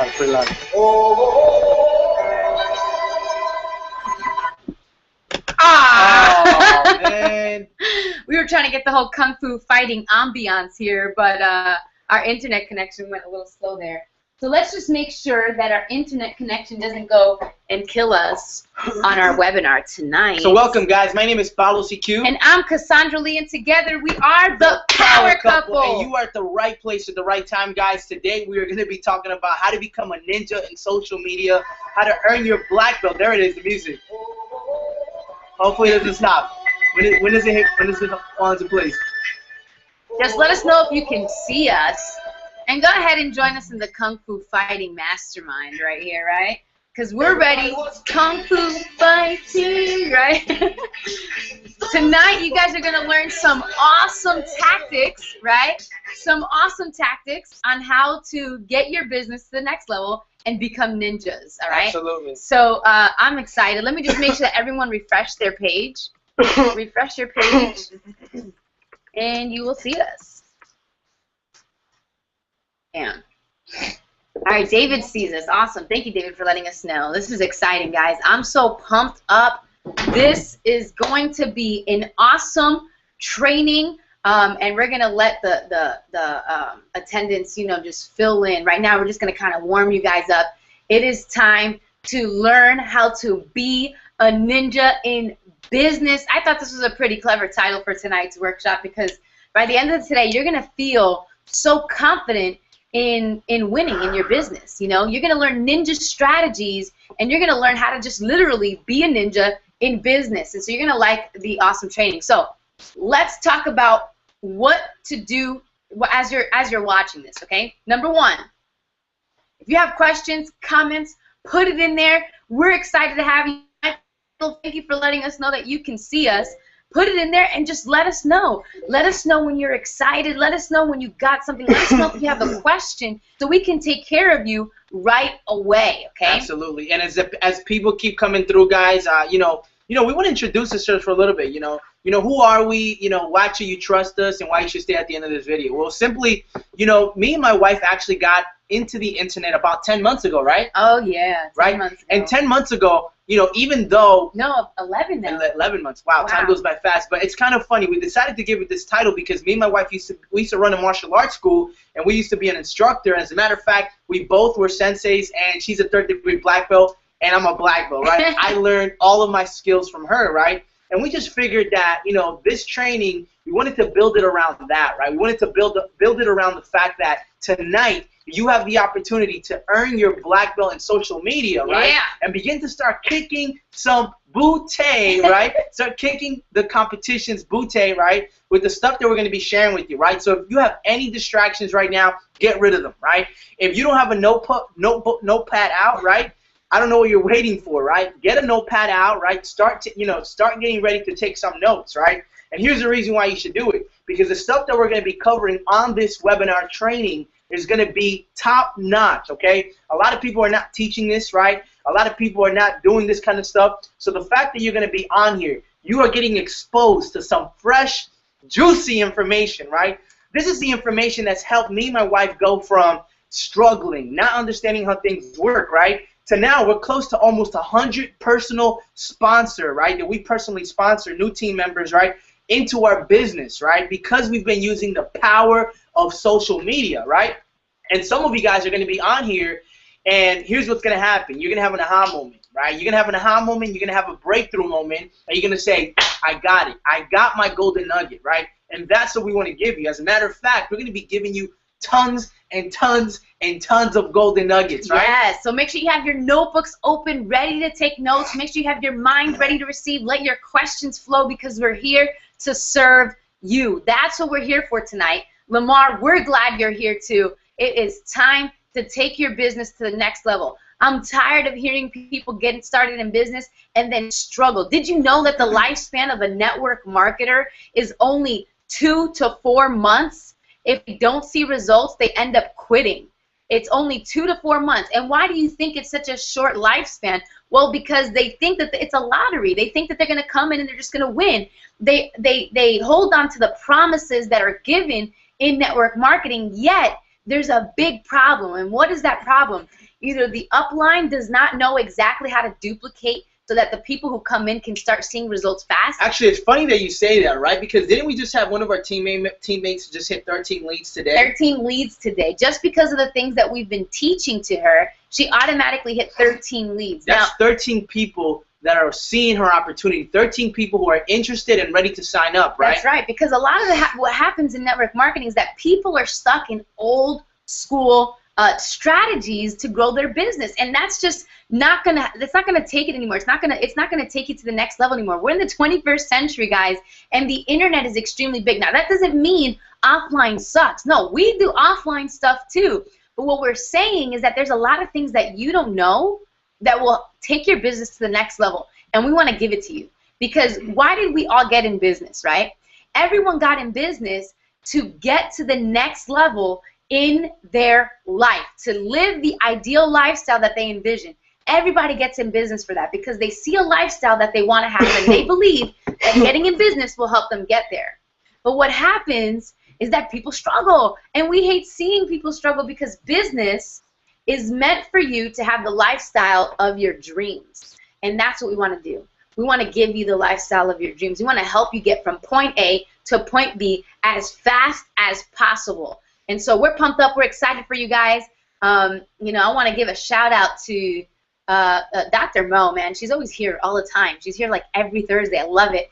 loud, pretty loud. Ah! Oh, man. We were trying to get the whole kung fu fighting ambiance here, but our internet connection went a little slow there. So let's just make sure that our internet connection doesn't go and kill us on our webinar tonight. So welcome, guys. My name is Paulo CQ. And I'm Cassandra Lee, and together we are the Power Couple. And you are at the right place at the right time, guys. Today we are going to be talking about how to become a ninja in social media, how to earn your black belt. There it is, the music. Hopefully it doesn't stop. When does it hit? When does it fall into place? Just let us know if you can see us. And go ahead and join us in the Kung Fu Fighting Mastermind right here, right? Because we're ready. Kung Fu Fighting, right? Tonight, you guys are going to learn some awesome tactics, right? Some awesome tactics on how to get your business to the next level and become ninjas, all right? Absolutely. So I'm excited. Let me just make sure that everyone refresh their page. Refresh your page, and you will see us. Yeah. All right, David sees us. Awesome. Thank you, David, for letting us know. This is exciting, guys. I'm so pumped up. This is going to be an awesome training, and we're going to let the attendants, you know, just fill in. Right now, we're just going to kind of warm you guys up. It is time to learn how to be a ninja in business. I thought this was a pretty clever title for tonight's workshop because by the end of today, you're going to feel so confident in winning in your business. You know, you're going to learn ninja strategies, and you're going to learn how to just literally be a ninja in business. And so you're going to like the awesome training. So let's talk about what to do as you're watching this, okay? Number one, if you have questions, comments, put it in there. We're excited to have you. Thank you for letting us know that you can see us. Put it in there and just let us know. Let us know when you're excited. Let us know when you got something. Let us know if you have a question so we can take care of you right away, okay? Absolutely. And as people keep coming through, guys, you know, we want to introduce ourselves for a little bit, you know, who are we, you know, why should you trust us, and why you should stay at the end of this video? Well, simply, you know, me and my wife actually got into the internet about 10 months ago, right? Oh, yeah, 10 months ago. And 10 months ago, you know, even though... No, 11 now. 11 months. Wow, time goes by fast. But it's kind of funny. We decided to give it this title because me and my wife used to run a martial arts school, and we used to be an instructor. And as a matter of fact, we both were senseis, and she's a third-degree black belt, and I'm a black belt, right? I learned all of my skills from her, right? And we just figured that, you know, this training, we wanted to build it around that, right? We wanted to build it around the fact that tonight you have the opportunity to earn your black belt in social media, right? Yeah. And begin to start kicking some booty, right? Start kicking the competition's booty, right? With the stuff that we're going to be sharing with you, right? So if you have any distractions right now, get rid of them, right? If you don't have a notepad out, right? I don't know what you're waiting for, right? Get a notepad out, right? Start getting ready to take some notes, right? And here's the reason why you should do it. Because the stuff that we're going to be covering on this webinar training is going to be top notch, okay? A lot of people are not teaching this, right? A lot of people are not doing this kind of stuff. So the fact that you're going to be on here, you are getting exposed to some fresh, juicy information, right? This is the information that's helped me and my wife go from struggling, not understanding how things work, right? To now we're close to almost 100 personal sponsor, right? That we personally sponsor new team members, right? Into our business, right? Because we've been using the power of social media, right? And some of you guys are going to be on here, and here's what's going to happen. You're going to have an aha moment, right? You're going to have an aha moment. You're going to have a breakthrough moment, and you're going to say, I got it. I got my golden nugget, right? And that's what we want to give you. As a matter of fact, we're going to be giving you tons and tons and tons of golden nuggets, right? Yes, so make sure you have your notebooks open, ready to take notes. Make sure you have your mind ready to receive. Let your questions flow because we're here to serve you. That's what we're here for tonight. Lamar, we're glad you're here too. It is time to take your business to the next level. I'm tired of hearing people getting started in business and then struggle. Did you know that the lifespan of a network marketer is only 2 to 4 months? If they don't see results, they end up quitting. It's only 2 to 4 months. And why do you think it's such a short lifespan? Well, because they think that it's a lottery. They think that they're going to come in and they're just going to win. They hold on to the promises that are given in network marketing, yet there's a big problem. And what is that problem? Either the upline does not know exactly how to duplicate so that the people who come in can start seeing results fast. Actually, it's funny that you say that, right? Because didn't we just have one of our teammates just hit 13 leads today? 13 leads today. Just because of the things that we've been teaching to her, she automatically hit 13 leads. That's now, 13 people that are seeing her opportunity, 13 people who are interested and ready to sign up, right? That's right, because a lot of what happens in network marketing is that people are stuck in old school strategies to grow their business, and that's just not gonna take it anymore. It's not gonna take you to the next level anymore. We're in the 21st century, guys, and the internet is extremely big. Now that doesn't mean offline sucks. No, we do offline stuff too. But what we're saying is that there's a lot of things that you don't know that will take your business to the next level, and we want to give it to you. Because why did we all get in business, right? Everyone got in business to get to the next level in their life, to live the ideal lifestyle that they envision. Everybody gets in business for that because they see a lifestyle that they want to have, and they believe that getting in business will help them get there. But what happens is that people struggle, and we hate seeing people struggle because business is meant for you to have the lifestyle of your dreams, and that's what we want to do. We want to give you the lifestyle of your dreams. We want to help you get from point A to point B as fast as possible. And so we're pumped up. We're excited for you guys. You know, I want to give a shout out to Dr. Mo, man. She's always here all the time. She's here like every Thursday. I love it.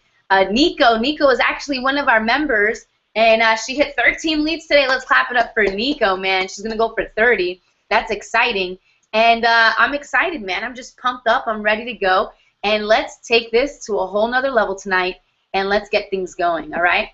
Nico is actually one of our members, and she hit 13 leads today. Let's clap it up for Nico, man. She's going to go for 30. That's exciting. And I'm excited, man. I'm just pumped up. I'm ready to go. And let's take this to a whole nother level tonight, and let's get things going, all right?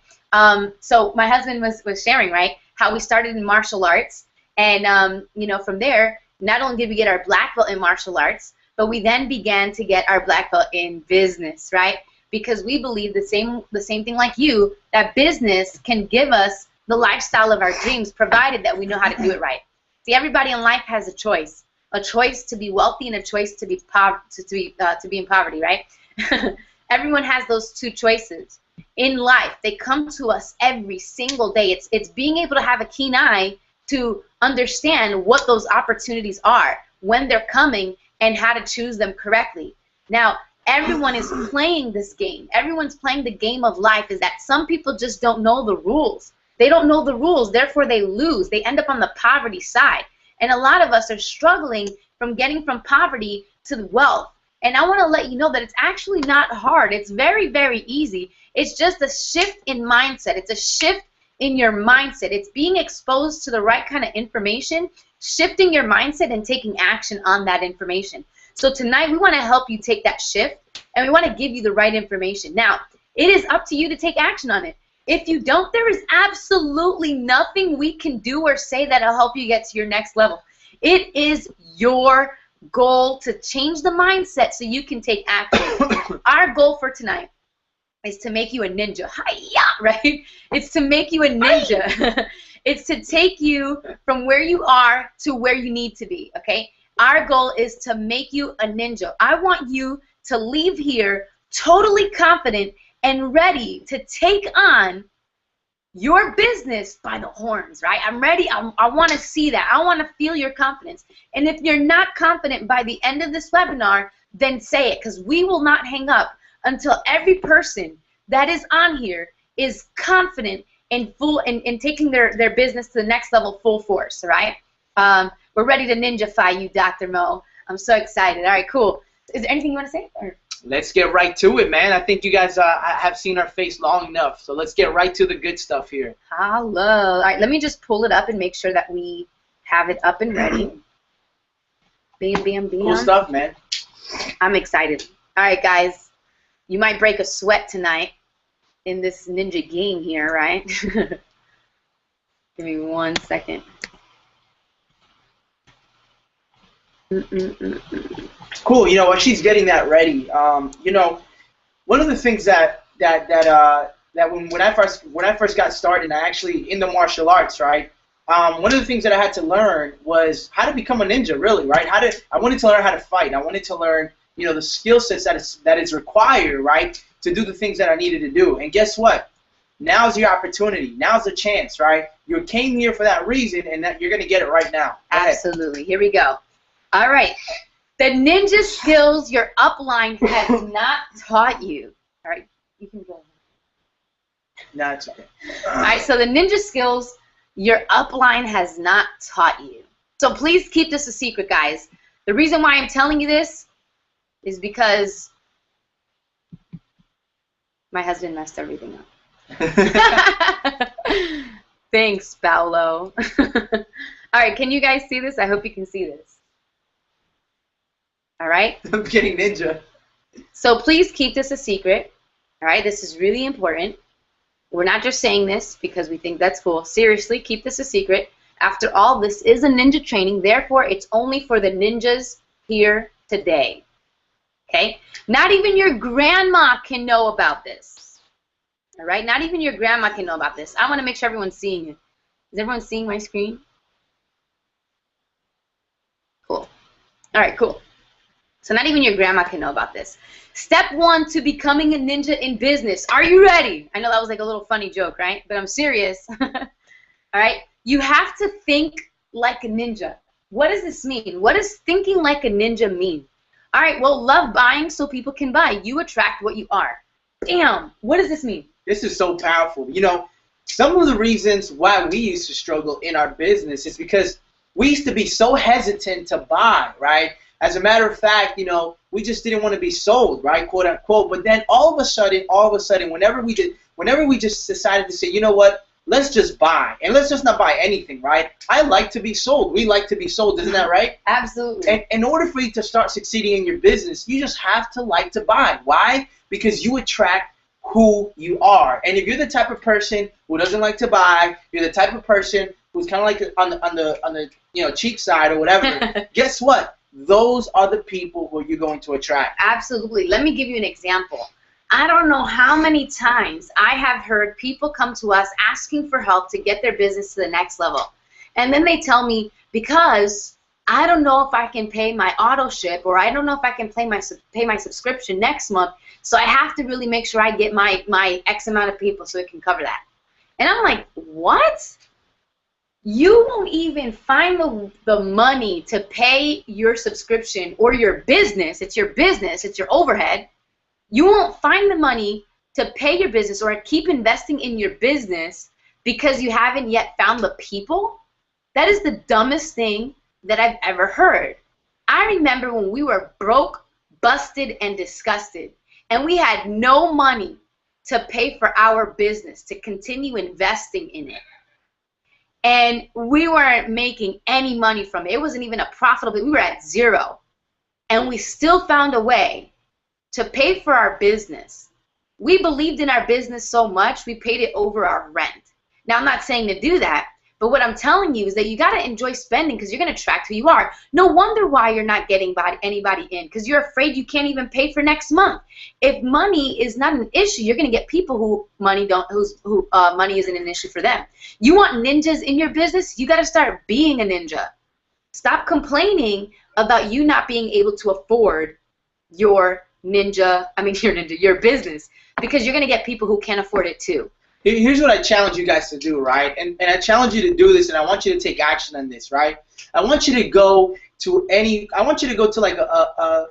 So my husband was sharing, right, how we started in martial arts. And, you know, from there, not only did we get our black belt in martial arts, but we then began to get our black belt in business, right? Because we believe the same thing like you, that business can give us the lifestyle of our dreams, provided that we know how to do it right. See, everybody in life has a choice to be wealthy and a choice to be in poverty, right? Everyone has those two choices in life. They come to us every single day. It's being able to have a keen eye to understand what those opportunities are, when they're coming, and how to choose them correctly. Now, everyone is playing this game. Everyone's playing the game of life. Is that some people just don't know the rules. They don't know the rules, therefore they lose. They end up on the poverty side. And a lot of us are struggling from getting from poverty to wealth. And I want to let you know that it's actually not hard. It's very, very easy. It's just a shift in mindset. It's a shift in your mindset. It's being exposed to the right kind of information, shifting your mindset, and taking action on that information. So tonight we want to help you take that shift, and we want to give you the right information. Now, it is up to you to take action on it. If you don't, there is absolutely nothing we can do or say that'll help you get to your next level. It is your goal to change the mindset so you can take action. Our goal for tonight is to make you a ninja. Hi-ya, right? It's to make you a ninja. It's to take you from where you are to where you need to be, okay? Our goal is to make you a ninja. I want you to leave here totally confident and ready to take on your business by the horns, right? I'm ready. I want to see that. I want to feel your confidence. And if you're not confident by the end of this webinar, then say it, because we will not hang up until every person that is on here is confident and full in taking their business to the next level full force, all right? We're ready to ninja-fy you, Dr. Mo. I'm so excited. All right, cool. Is there anything you want to say? Or? Let's get right to it, man. I think you guys have seen our face long enough, so let's get right to the good stuff here. Hello. All right, let me just pull it up and make sure that we have it up and ready. Bam, bam, bam. Cool stuff, man. I'm excited. All right, guys. You might break a sweat tonight in this ninja game here, right? Give me 1 second. Cool. You know, while she's getting that ready, you know, one of the things that when I first got started, I actually in the martial arts, right? One of the things that I had to learn was how to become a ninja, really, right? I wanted to learn how to fight. I wanted to learn, you know, the skill sets that is required, right, to do the things that I needed to do. And guess what? now's your opportunity. Now's the chance, right? You came here for that reason, and that you're going to get it right now. Go ahead. Absolutely. Here we go. All right. The ninja skills your upline has not taught you. All right. You can go. No, it's okay. All right. So the ninja skills your upline has not taught you. So please keep this a secret, guys. The reason why I'm telling you this is because my husband messed everything up. Thanks, Paolo. All right, can you guys see this? I hope you can see this. All right? I'm getting ninja. So please keep this a secret. All right, this is really important. We're not just saying this because we think that's cool. Seriously, keep this a secret. After all, this is a ninja training. Therefore, it's only for the ninjas here today. Okay? Not even your grandma can know about this. All right? Not even your grandma can know about this. I want to make sure everyone's seeing it. Is everyone seeing my screen? Cool. All right, cool. So not even your grandma can know about this. Step 1 to becoming a ninja in business. Are you ready? I know that was like a little funny joke, right? But I'm serious. All right? You have to think like a ninja. What does this mean? What does thinking like a ninja mean? All right, well, love buying so people can buy. You attract what you are. Damn, what does this mean? This is so powerful. You know, some of the reasons why we used to struggle in our business is because we used to be so hesitant to buy, right? As a matter of fact, you know, we just didn't want to be sold, right, quote unquote. But then all of a sudden, whenever we just decided to say, you know what, let's just buy, and let's just not buy anything, right? I like to be sold. We like to be sold, isn't that right? Absolutely. And in order for you to start succeeding in your business, you just have to like to buy. Why? Because you attract who you are. And if you're the type of person who doesn't like to buy, you're the type of person who's kind of like on the cheap side or whatever. Guess what? Those are the people who you're going to attract. Absolutely. Let me give you an example. I don't know how many times I have heard people come to us asking for help to get their business to the next level. And then they tell me, because I don't know if I can pay my auto ship, or I don't know if I can pay my subscription next month, so I have to really make sure I get my X amount of people so it can cover that. And I'm like, what? You won't even find the money to pay your subscription or your business. It's your business. It's your overhead. You won't find the money to pay your business or keep investing in your business because you haven't yet found the people? That is the dumbest thing that I've ever heard. I remember when we were broke, busted, and disgusted, and we had no money to pay for our business, to continue investing in it. And we weren't making any money from it. It wasn't even a profitable. We were at zero. And we still found a way to pay for our business. We believed in our business so much, we paid it over our rent. Now, I'm not saying to do that, but what I'm telling you is that you got to enjoy spending because you're going to attract who you are. No wonder why you're not getting anybody in, because you're afraid you can't even pay for next month. If money is not an issue, you're going to get people who money isn't an issue for them. You want ninjas in your business? You got to start being a ninja. Stop complaining about you not being able to afford your business, because you're going to get people who can't afford it too. Here's what I challenge you guys to do, right? And I challenge you to do this, and I want you to take action on this, right? I want you to go to like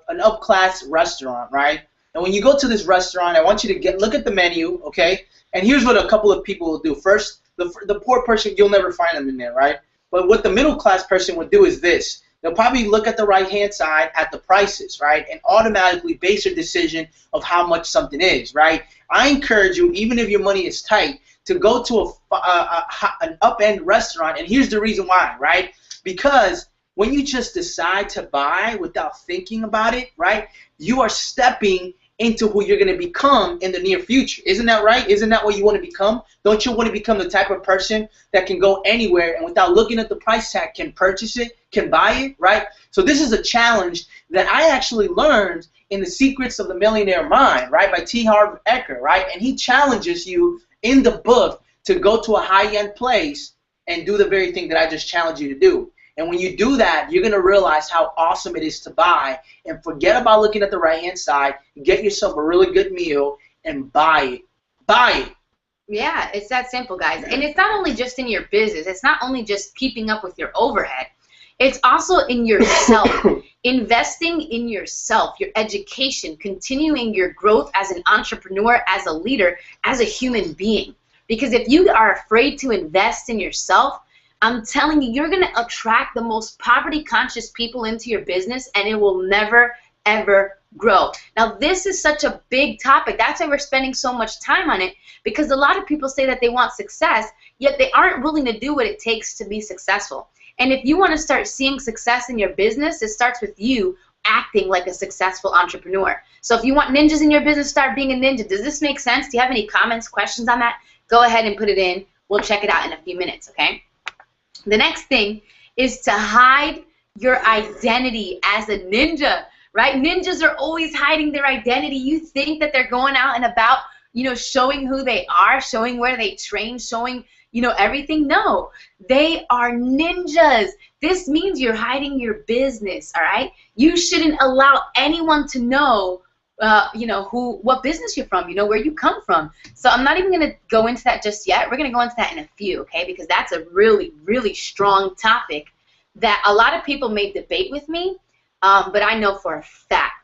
an up-class restaurant, right? And when you go to this restaurant, I want you to look at the menu, okay? And here's what a couple of people will do. First, the poor person, you'll never find them in there, right? But what the middle-class person would do is this. They'll probably look at the right-hand side at the prices, right, and automatically base their decision of how much something is, right? I encourage you, even if your money is tight, to go to an up-end restaurant, and here's the reason why, right? Because when you just decide to buy without thinking about it, right, you are stepping into who you're going to become in the near future. Isn't that right? Isn't that what you want to become? Don't you want to become the type of person that can go anywhere and without looking at the price tag can purchase it, can buy it, right? So this is a challenge that I actually learned in The Secrets of the Millionaire Mind, right, by T. Harv Eker, right? And he challenges you in the book to go to a high-end place and do the very thing that I just challenged you to do. And when you do that, you're going to realize how awesome it is to buy, and forget about looking at the right-hand side. Get yourself a really good meal and buy it. Buy it. Yeah, it's that simple, guys. And it's not only just in your business. It's not only just keeping up with your overhead. It's also in yourself. Investing in yourself, your education, continuing your growth as an entrepreneur, as a leader, as a human being. Because if you are afraid to invest in yourself, I'm telling you, you're going to attract the most poverty-conscious people into your business, and it will never, ever grow. Now, this is such a big topic. That's why we're spending so much time on it, because a lot of people say that they want success, yet they aren't willing to do what it takes to be successful. And if you want to start seeing success in your business, it starts with you acting like a successful entrepreneur. So if you want ninjas in your business, start being a ninja. Does this make sense? Do you have any comments, questions on that? Go ahead and put it in. We'll check it out in a few minutes, okay? The next thing is to hide your identity as a ninja, right? Ninjas are always hiding their identity. You think that they're going out and about, you know, showing who they are, showing where they train, showing, you know, everything. No, they are ninjas. This means you're hiding your business, all right? You shouldn't allow anyone to know, you know, what business you're from, you know, where you come from. So I'm not even going to go into that just yet. We're going to go into that in a few, okay, because that's a really, really strong topic that a lot of people may debate with me, but I know for a fact,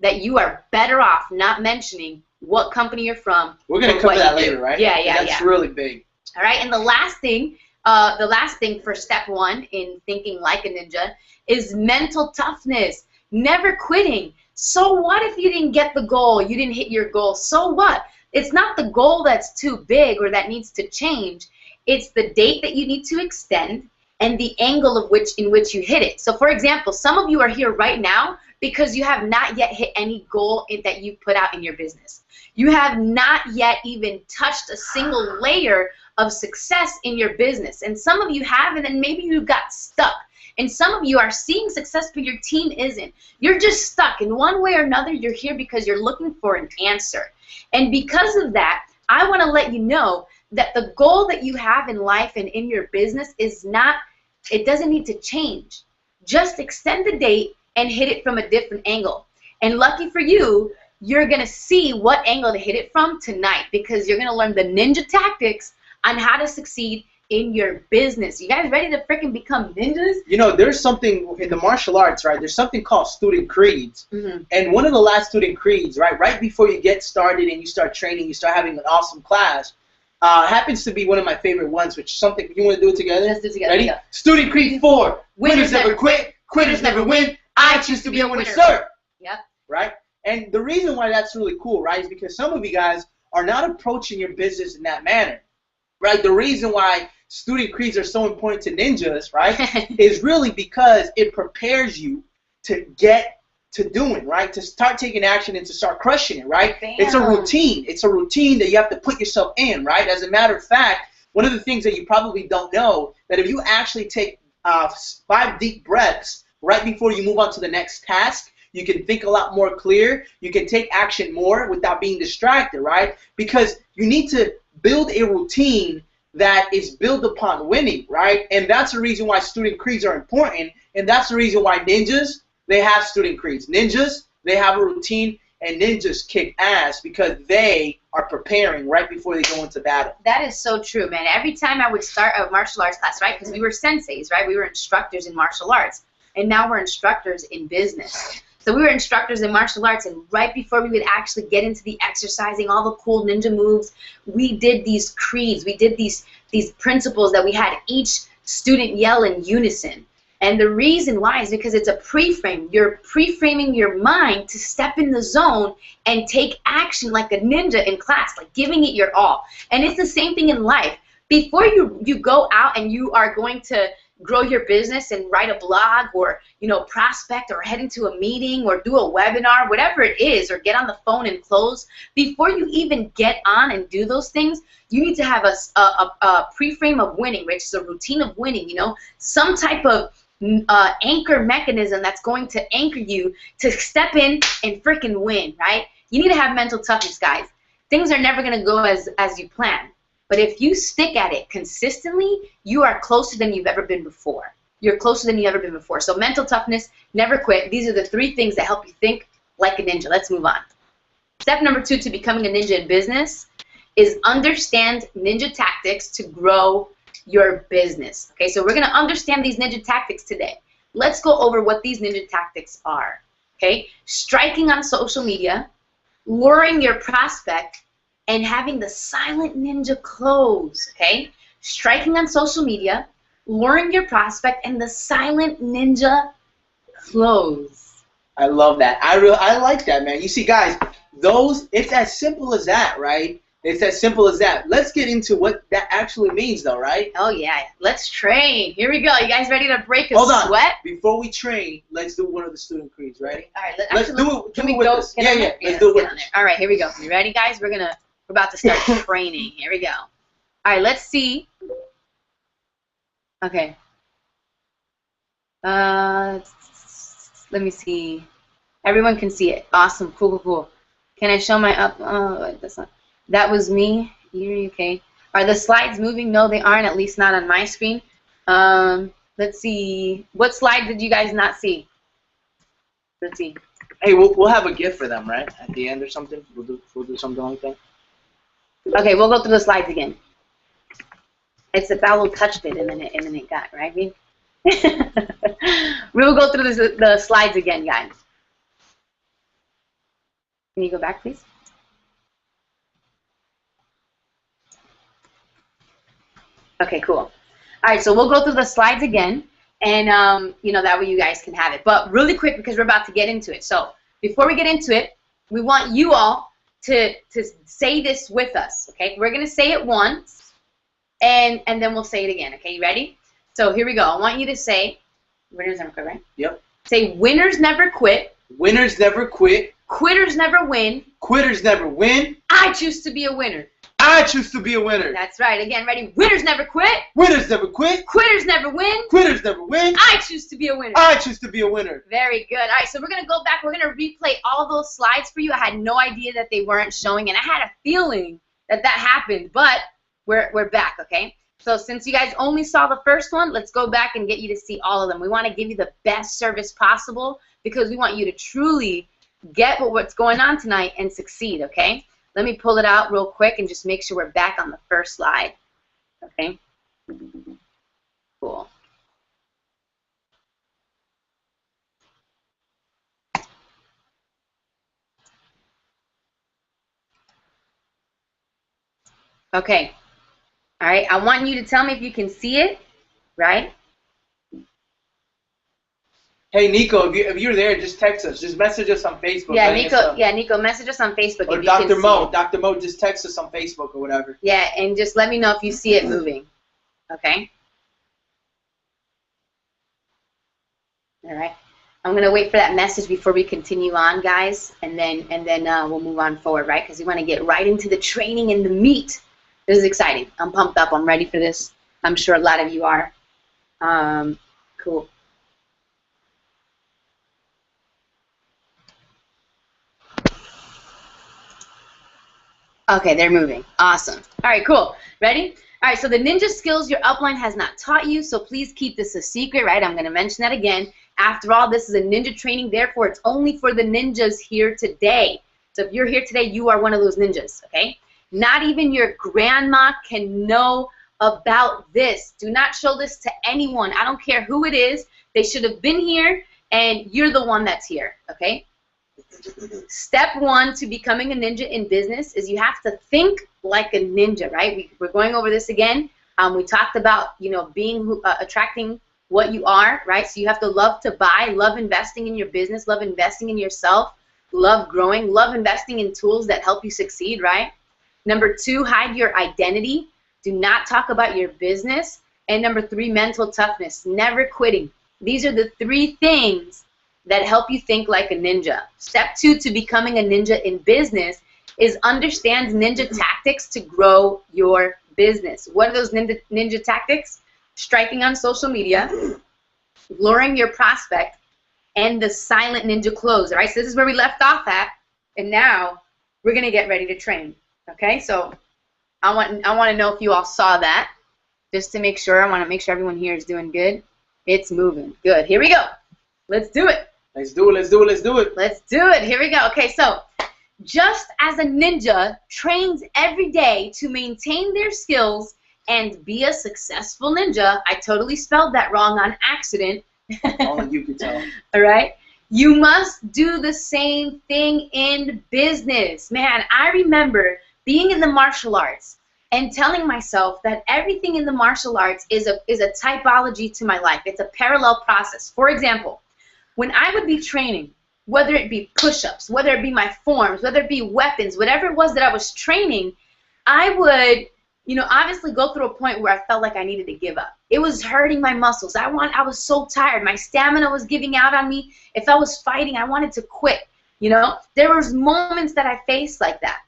that you are better off not mentioning what company you're from. We're going to cover that later, right? Yeah, yeah, That's really big. All right, and the last thing for step one in thinking like a ninja is mental toughness. Never quitting. So what if you didn't get the goal, you didn't hit your goal? So what? It's not the goal that's too big or that needs to change. It's the date that you need to extend and the angle of in which you hit it. So for example, some of you are here right now because you have not yet hit any goal that you put out in your business. You have not yet even touched a single layer of success in your business. And some of you have, and then maybe you got stuck. And some of you are seeing success, but your team isn't. You're just stuck. In one way or another, you're here because you're looking for an answer. And because of that, I want to let you know that the goal that you have in life and in your business is not, it doesn't need to change. Just extend the date and hit it from a different angle. And lucky for you, you're going to see what angle to hit it from tonight, because you're going to learn the ninja tactics on how to succeed in your business. You guys ready to freaking become ninjas? You know, there's something in the martial arts, right? There's something called student creeds. Mm-hmm. And one of the last student creeds, right before you get started and you start training, you start having an awesome class, happens to be one of my favorite ones, which is something, you want to do it together? Let's do it together. Ready? Yeah. Student creed 4. Winners never quit. Quitters never win. I choose to be a winner, sir. Yep. Right? And the reason why that's really cool, right, is because some of you guys are not approaching your business in that manner. Right? The reason why student creeds are so important to ninjas, right, is really because it prepares you to get to doing, right, to start taking action and to start crushing it, right? Bam. It's a routine. It's a routine that you have to put yourself in, right? As a matter of fact, one of the things that you probably don't know, that if you actually take 5 deep breaths right before you move on to the next task, you can think a lot more clear. You can take action more without being distracted, right? Because you need to build a routine that is built upon winning, right? And that's the reason why student creeds are important, and that's the reason why ninjas, they have student creeds. Ninjas, they have a routine, and ninjas kick ass because they are preparing right before they go into battle. That is so true, man. Every time I would start a martial arts class, right, because we were senseis, right? We were instructors in martial arts, and now we're instructors in business. So we were instructors in martial arts, and right before we would actually get into the exercising, all the cool ninja moves, we did these creeds, we did these principles that we had each student yell in unison. And the reason why is because it's a pre-frame. You're pre-framing your mind to step in the zone and take action like a ninja in class, like giving it your all. And it's the same thing in life. Before you go out and you are going to grow your business and write a blog or, you know, prospect or head into a meeting or do a webinar, whatever it is, or get on the phone and close, before you even get on and do those things, you need to have a pre-frame of winning, which is a routine of winning, you know, some type of anchor mechanism that's going to anchor you to step in and freaking win, right? You need to have mental toughness, guys. Things are never going to go as you plan. But if you stick at it consistently, you are closer than you've ever been before. You're closer than you've ever been before. So mental toughness, never quit. These are the 3 things that help you think like a ninja. Let's move on. Step number 2 to becoming a ninja in business is understand ninja tactics to grow your business. Okay, so we're going to understand these ninja tactics today. Let's go over what these ninja tactics are. Okay, striking on social media, luring your prospect, and having the silent ninja close. Okay, striking on social media, luring your prospect, and the silent ninja close. I love that. I like that, man. You see, guys, it's as simple as that, right? It's as simple as that. Let's get into what that actually means, though, right? Oh, yeah. Let's train. Here we go. You guys ready to break a Hold on. sweat? Before we train, let's do one of the student creeds. Ready? All right. Let's do it. Can we with go? us. Yeah. Let's do it with us. All right. Here we go. You ready, guys? We're about to start training. Here we go. All right. Let's see. Okay. Let me see. Everyone can see it. Awesome. Cool. Can I show my up? Oh, that's not. That was me. You're okay. Are the slides moving? No, they aren't. At least not on my screen. Let's see. What slide did you guys not see? Let's see. Hey, we'll have a gift for them, right? At the end or something. We'll do something like that. Okay, we'll go through the slides again. It's the Paolo touched it and then it got right. We'll go through the slides again, guys. Can you go back, please? Okay, cool. All right, so we'll go through the slides again, and that way you guys can have it. But really quick, because we're about to get into it. So before we get into it, we want you all to say this with us. Okay, we're gonna say it once, and then we'll say it again. Okay, you ready? So here we go. I want you to say, winners never quit, right? Yep. Say winners never quit. Winners never quit. Quitters never win. Quitters never win. I choose to be a winner. I choose to be a winner. That's right. Again, ready? Winners never quit. Winners never quit. Quitters never win. Quitters never win. I choose to be a winner. I choose to be a winner. Very good. All right, so we're going to go back. We're going to replay all those slides for you. I had no idea that they weren't showing, and I had a feeling that happened, but we're back, okay? So since you guys only saw the first one, let's go back and get you to see all of them. We want to give you the best service possible because we want you to truly get what's going on tonight and succeed, okay? Let me pull it out real quick and just make sure we're back on the first slide, okay? Cool. Okay. All right. I want you to tell me if you can see it, right? Hey, Nico, if you're there, just text us. Just message us on Facebook. Yeah, Nico. Yeah, Nico, message us on Facebook. Or if Dr. You can Mo. Dr. Mo, just text us on Facebook or whatever. Yeah, and just let me know if you see it moving. Okay. All right. I'm gonna wait for that message before we continue on, guys, and then we'll move on forward, right? Because we want to get right into the training and the meat. This is exciting. I'm pumped up. I'm ready for this. I'm sure a lot of you are. Cool. Okay, they're moving. Awesome. All right, cool. Ready? All right, so the ninja skills your upline has not taught you, so please keep this a secret, right? I'm going to mention that again. After all, this is a ninja training, therefore it's only for the ninjas here today. So if you're here today, you are one of those ninjas, okay? Not even your grandma can know about this. Do not show this to anyone. I don't care who it is. They should have been here, and you're the one that's here, okay? Step 1 to becoming a ninja in business is you have to think like a ninja, right? We're going over this again. We talked about, being attracting what you are, right? So you have to love to buy, love investing in your business, love investing in yourself, love growing, love investing in tools that help you succeed, right? Number 2, hide your identity. Do not talk about your business. And number 3, mental toughness, never quitting. These are the 3 things that help you think like a ninja. Step 2 to becoming a ninja in business is understand ninja tactics to grow your business. What are those ninja tactics? Striking on social media, luring your prospect, and the silent ninja close. All right, so this is where we left off at, and now we're gonna get ready to train. Okay, so I want to know if you all saw that, just to make sure. I want to make sure everyone here is doing good. It's moving. Good. Here we go. Let's do it. Let's do it. Let's do it. Let's do it. Let's do it. Here we go. Okay, so just as a ninja trains every day to maintain their skills and be a successful ninja, I totally spelled that wrong on accident. Only you can tell. All right? You must do the same thing in business. Man, I remember being in the martial arts and telling myself that everything in the martial arts is a typology to my life. It's a parallel process. For example, when I would be training, whether it be push-ups, whether it be my forms, whether it be weapons, whatever it was that I was training, I would, obviously go through a point where I felt like I needed to give up. It was hurting my muscles. I was so tired. My stamina was giving out on me. If I was fighting, I wanted to quit. There was moments that I faced like that.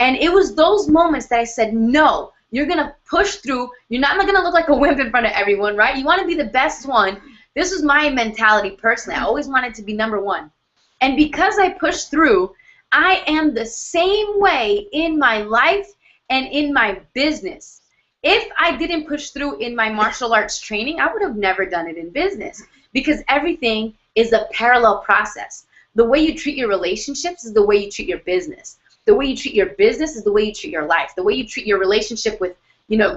And it was those moments that I said, no, you're going to push through. You're not going to look like a wimp in front of everyone, right? You want to be the best one. This was my mentality personally. I always wanted to be number one. And because I pushed through, I am the same way in my life and in my business. If I didn't push through in my martial arts training, I would have never done it in business, because everything is a parallel process. The way you treat your relationships is the way you treat your business. The way you treat your business is the way you treat your life. The way you treat your relationship with,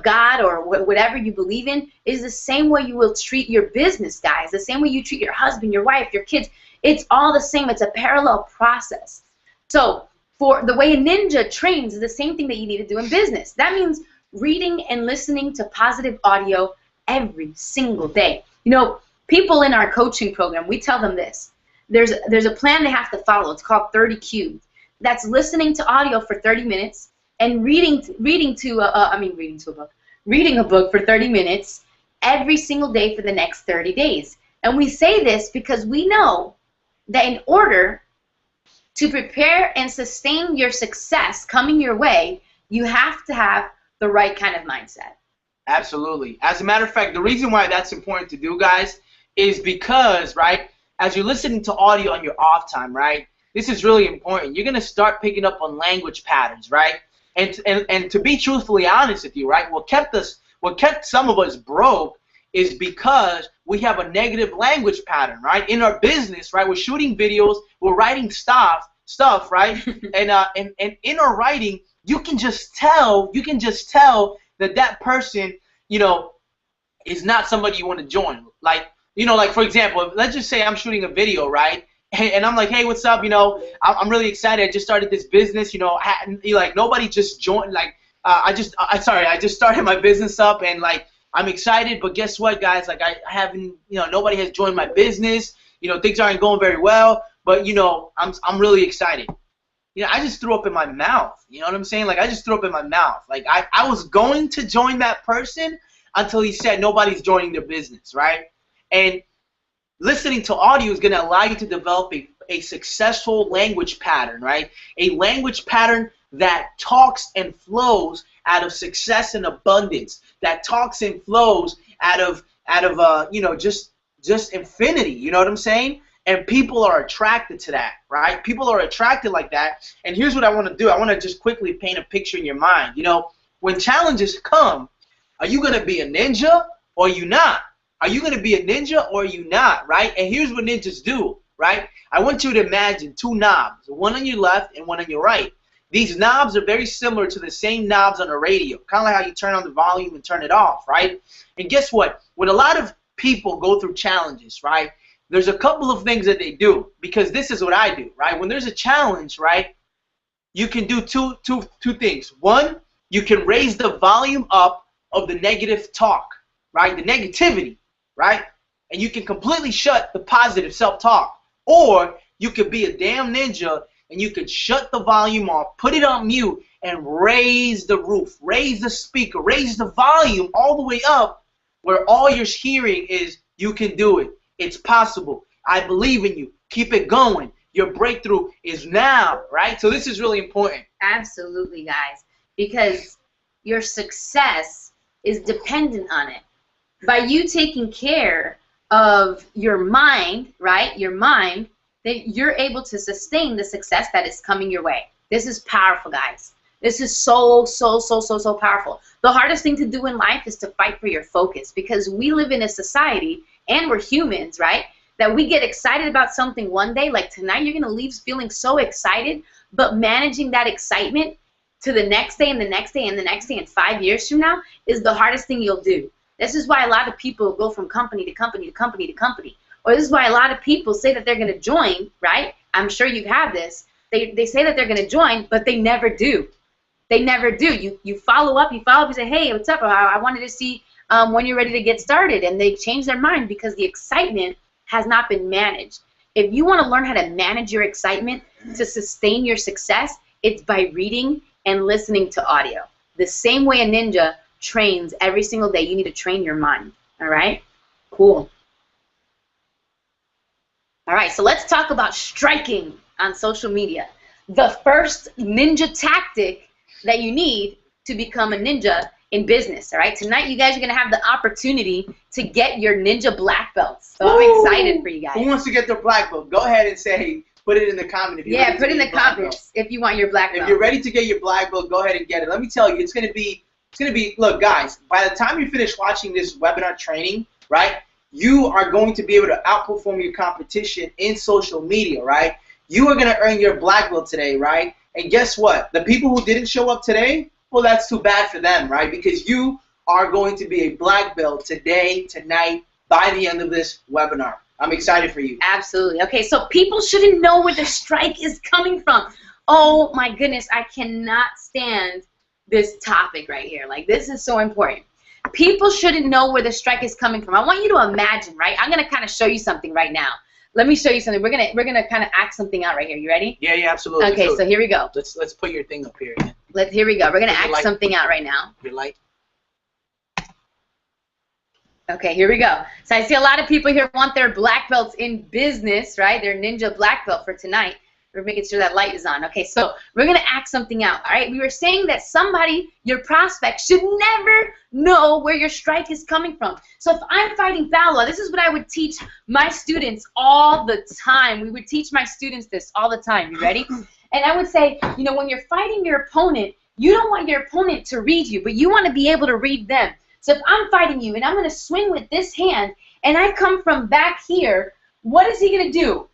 God or whatever you believe in is the same way you will treat your business, guys. The same way you treat your husband, your wife, your kids. It's all the same. It's a parallel process. So for the way a ninja trains is the same thing that you need to do in business. That means reading and listening to positive audio every single day. People in our coaching program, we tell them this. There's a plan they have to follow. It's called 30 Cubed. That's listening to audio for 30 minutes and reading a book for 30 minutes every single day for the next 30 days. And we say this because we know that in order to prepare and sustain your success coming your way, you have to have the right kind of mindset. Absolutely. As a matter of fact, the reason why that's important to do, guys, is because, right, as you're listening to audio on your off time, right, this is really important. You're going to start picking up on language patterns, right? And to be truthfully honest with you, right, what kept some of us broke is because we have a negative language pattern, right? In our business, right, we're shooting videos, we're writing stuff, right? And in our writing, you can just tell that person, is not somebody you want to join. Like for example, let's just say I'm shooting a video, right? And I'm like, hey, what's up? I'm really excited. I just started this business. Nobody just joined. I just started my business up, and I'm excited. But guess what, guys? I haven't, nobody has joined my business. Things aren't going very well. But I'm really excited. I just threw up in my mouth. You know what I'm saying? I just threw up in my mouth. I was going to join that person until he said nobody's joining their business, right? And listening to audio is going to allow you to develop a successful language pattern, right? A language pattern that talks and flows out of success and abundance, that talks and flows out of just infinity. You know what I'm saying? And people are attracted to that, right? People are attracted like that. And here's what I want to do. I want to just quickly paint a picture in your mind. When challenges come, are you going to be a ninja or are you not? Are you going to be a ninja or are you not, right? And here's what ninjas do, right? I want you to imagine two knobs, one on your left and one on your right. These knobs are very similar to the same knobs on a radio, kind of like how you turn on the volume and turn it off, right? And guess what? When a lot of people go through challenges, right, there's a couple of things that they do, because this is what I do, right? When there's a challenge, right, you can do two things. One, you can raise the volume up of the negative talk, right, the negativity, right? And you can completely shut the positive self-talk. Or you could be a damn ninja and you could shut the volume off, put it on mute, and raise the roof, raise the speaker, raise the volume all the way up where all you're hearing is, you can do it. It's possible. I believe in you. Keep it going. Your breakthrough is now, right? So this is really important. Absolutely, guys, because your success is dependent on it. By you taking care of your mind, right, your mind, then you're able to sustain the success that is coming your way. This is powerful, guys. This is so powerful. The hardest thing to do in life is to fight for your focus, because we live in a society, and we're humans, right, that we get excited about something one day, like tonight you're going to leave feeling so excited, But managing that excitement to the next day and the next day and the next day and 5 years from now is the hardest thing you'll do. This is why a lot of people go from company to company to company to company. Or this is why a lot of people say that they're going to join, right? I'm sure you've had this. They say that they're going to join, but they never do. They never do. You follow up, you say, hey, what's up? I wanted to see when you're ready to get started. And they change their mind because the excitement has not been managed. If you want to learn how to manage your excitement to sustain your success, it's by reading and listening to audio. The same way a ninja trains every single day, you need to train your mind. All right? Cool. All right, so let's talk about striking on social media. The first ninja tactic that you need to become a ninja in business. All right, tonight you guys are going to have the opportunity to get your ninja black belts. So I'm excited for you guys. Who wants to get their black belt? Go ahead and say, put it in the comment. Yeah, put in the comments if you want your black belt. If you're ready to get your black belt, go ahead and get it. Let me tell you, it's going to be, look, guys, by the time you finish watching this webinar training, right, you are going to be able to outperform your competition in social media, right? You are going to earn your black belt today, right? And guess what? The people who didn't show up today, well, that's too bad for them, right? Because you are going to be a black belt today, tonight, by the end of this webinar. I'm excited for you. Absolutely. Okay, so people shouldn't know where the strike is coming from. Oh, my goodness, I cannot stand this topic right here. Like, this is so important. People shouldn't know where the strike is coming from. I want you to imagine, right? I'm going to kind of show you something right now. Let me show you something. We're gonna kind of act something out right here. You ready? Yeah, absolutely. Okay, so here we go. Let's put your thing up here. Here we go. We're gonna act something out right now. Your light. Okay, here we go. So I see a lot of people here want their black belts in business, right? Their ninja black belt for tonight. We're making sure that light is on. Okay, so we're going to act something out, all right? We were saying that somebody, your prospect, should never know where your strike is coming from. So if I'm fighting Paolo, this is what I would teach my students all the time. We would teach my students this all the time. You ready? And I would say, you know, when you're fighting your opponent, you don't want your opponent to read you, but you want to be able to read them. So if I'm fighting you and I'm going to swing with this hand and I come from back here, what is he going to do?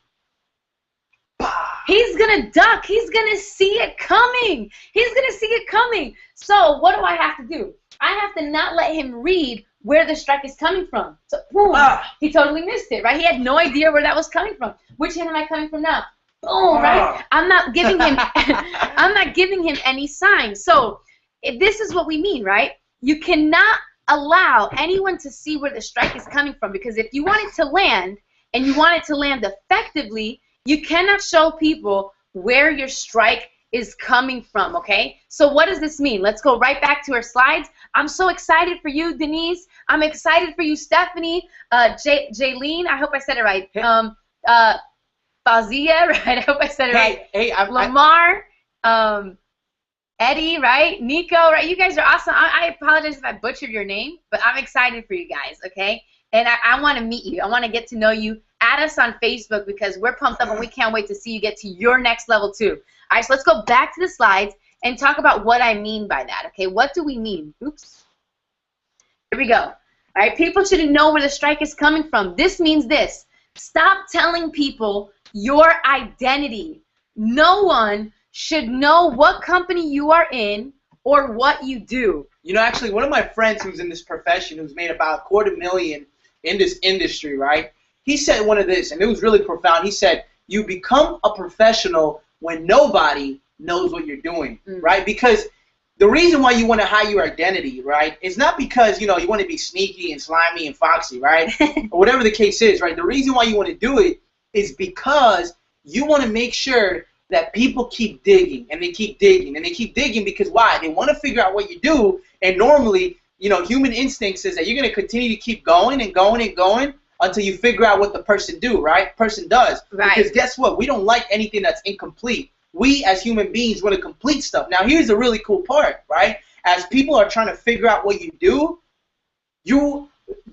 He's going to duck. He's going to see it coming. He's going to see it coming. So what do I have to do? I have to not let him read where the strike is coming from. So boom, he totally missed it, right? He had no idea where that was coming from. Which hand am I coming from now? Boom, right? I'm not giving him I'm not giving him any signs. So if this is what we mean, right? You cannot allow anyone to see where the strike is coming from, because if you want it to land and you want it to land effectively, you cannot show people where your strike is coming from, okay? So what does this mean? Let's go right back to our slides. I'm so excited for you, Denise. I'm excited for you, Stephanie. Jaylene, I hope I said it right. Fazia, right? I hope I said it right. Hey, Lamar, Eddie, right? Nico, right? You guys are awesome. I apologize if I butchered your name, but I'm excited for you guys, okay? And I want to meet you. I want to get to know you. Add us on Facebook because we're pumped up and we can't wait to see you get to your next level too. All right, so let's go back to the slides and talk about what I mean by that, okay? What do we mean? Oops. Here we go. All right, people shouldn't know where the strike is coming from. This means this. Stop telling people your identity. No one should know what company you are in or what you do. You know, actually, one of my friends who's in this profession, who's made about $250,000 in this industry, right? He said one of this, and it was really profound. He said, you become a professional when nobody knows what you're doing, right? Because the reason why you want to hide your identity, right, is not because, you know, you want to be sneaky and slimy and foxy, right? Or whatever the case is, right? The reason why you want to do it is because you want to make sure that people keep digging, and they keep digging, and they keep digging because why? They want to figure out what you do, and normally, you know, human instinct says that you're going to continue to keep going and going and going until you figure out what the person does. Right. Because guess what? We don't like anything that's incomplete. We, as human beings, want to complete stuff. Now, here's the really cool part, right? As people are trying to figure out what you do,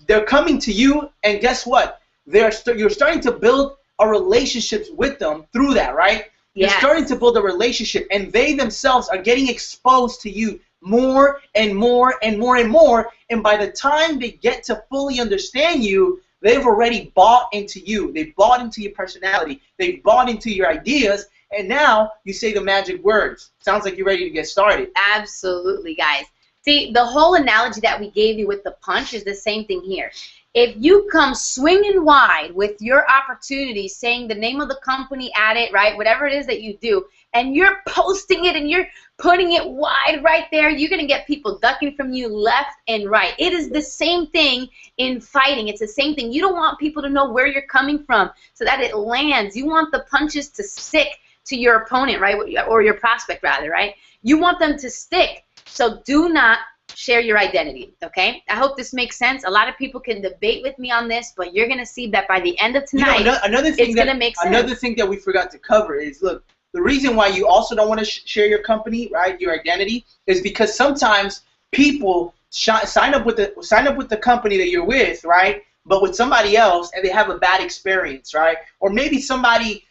they're coming to you, and guess what? You're starting to build a relationship with them through that, right? Yeah. You're starting to build a relationship, and they themselves are getting exposed to you more and more and more and more, and by the time they get to fully understand you, they've already bought into you. They've bought into your personality. They've bought into your ideas, And now you say the magic words. Sounds like you're ready to get started. Absolutely, guys. See, the whole analogy that we gave you with the punch is the same thing here. If you come swinging wide with your opportunity, saying the name of the company at it, right, whatever it is that you do, and you're posting it and you're putting it wide right there, you're going to get people ducking from you left and right. It is the same thing in fighting. It's the same thing. You don't want people to know where you're coming from so that it lands. You want the punches to stick to your opponent, right, or your prospect, rather, right? You want them to stick. So do not share your identity, okay? I hope this makes sense. A lot of people can debate with me on this, but you're going to see that by the end of tonight, it's going to make sense. Another thing that we forgot to cover is, look, the reason why you also don't want to share your company, right, your identity, is because sometimes people sign up with the company that you're with, right, but with somebody else, and they have a bad experience, right? Or maybe somebody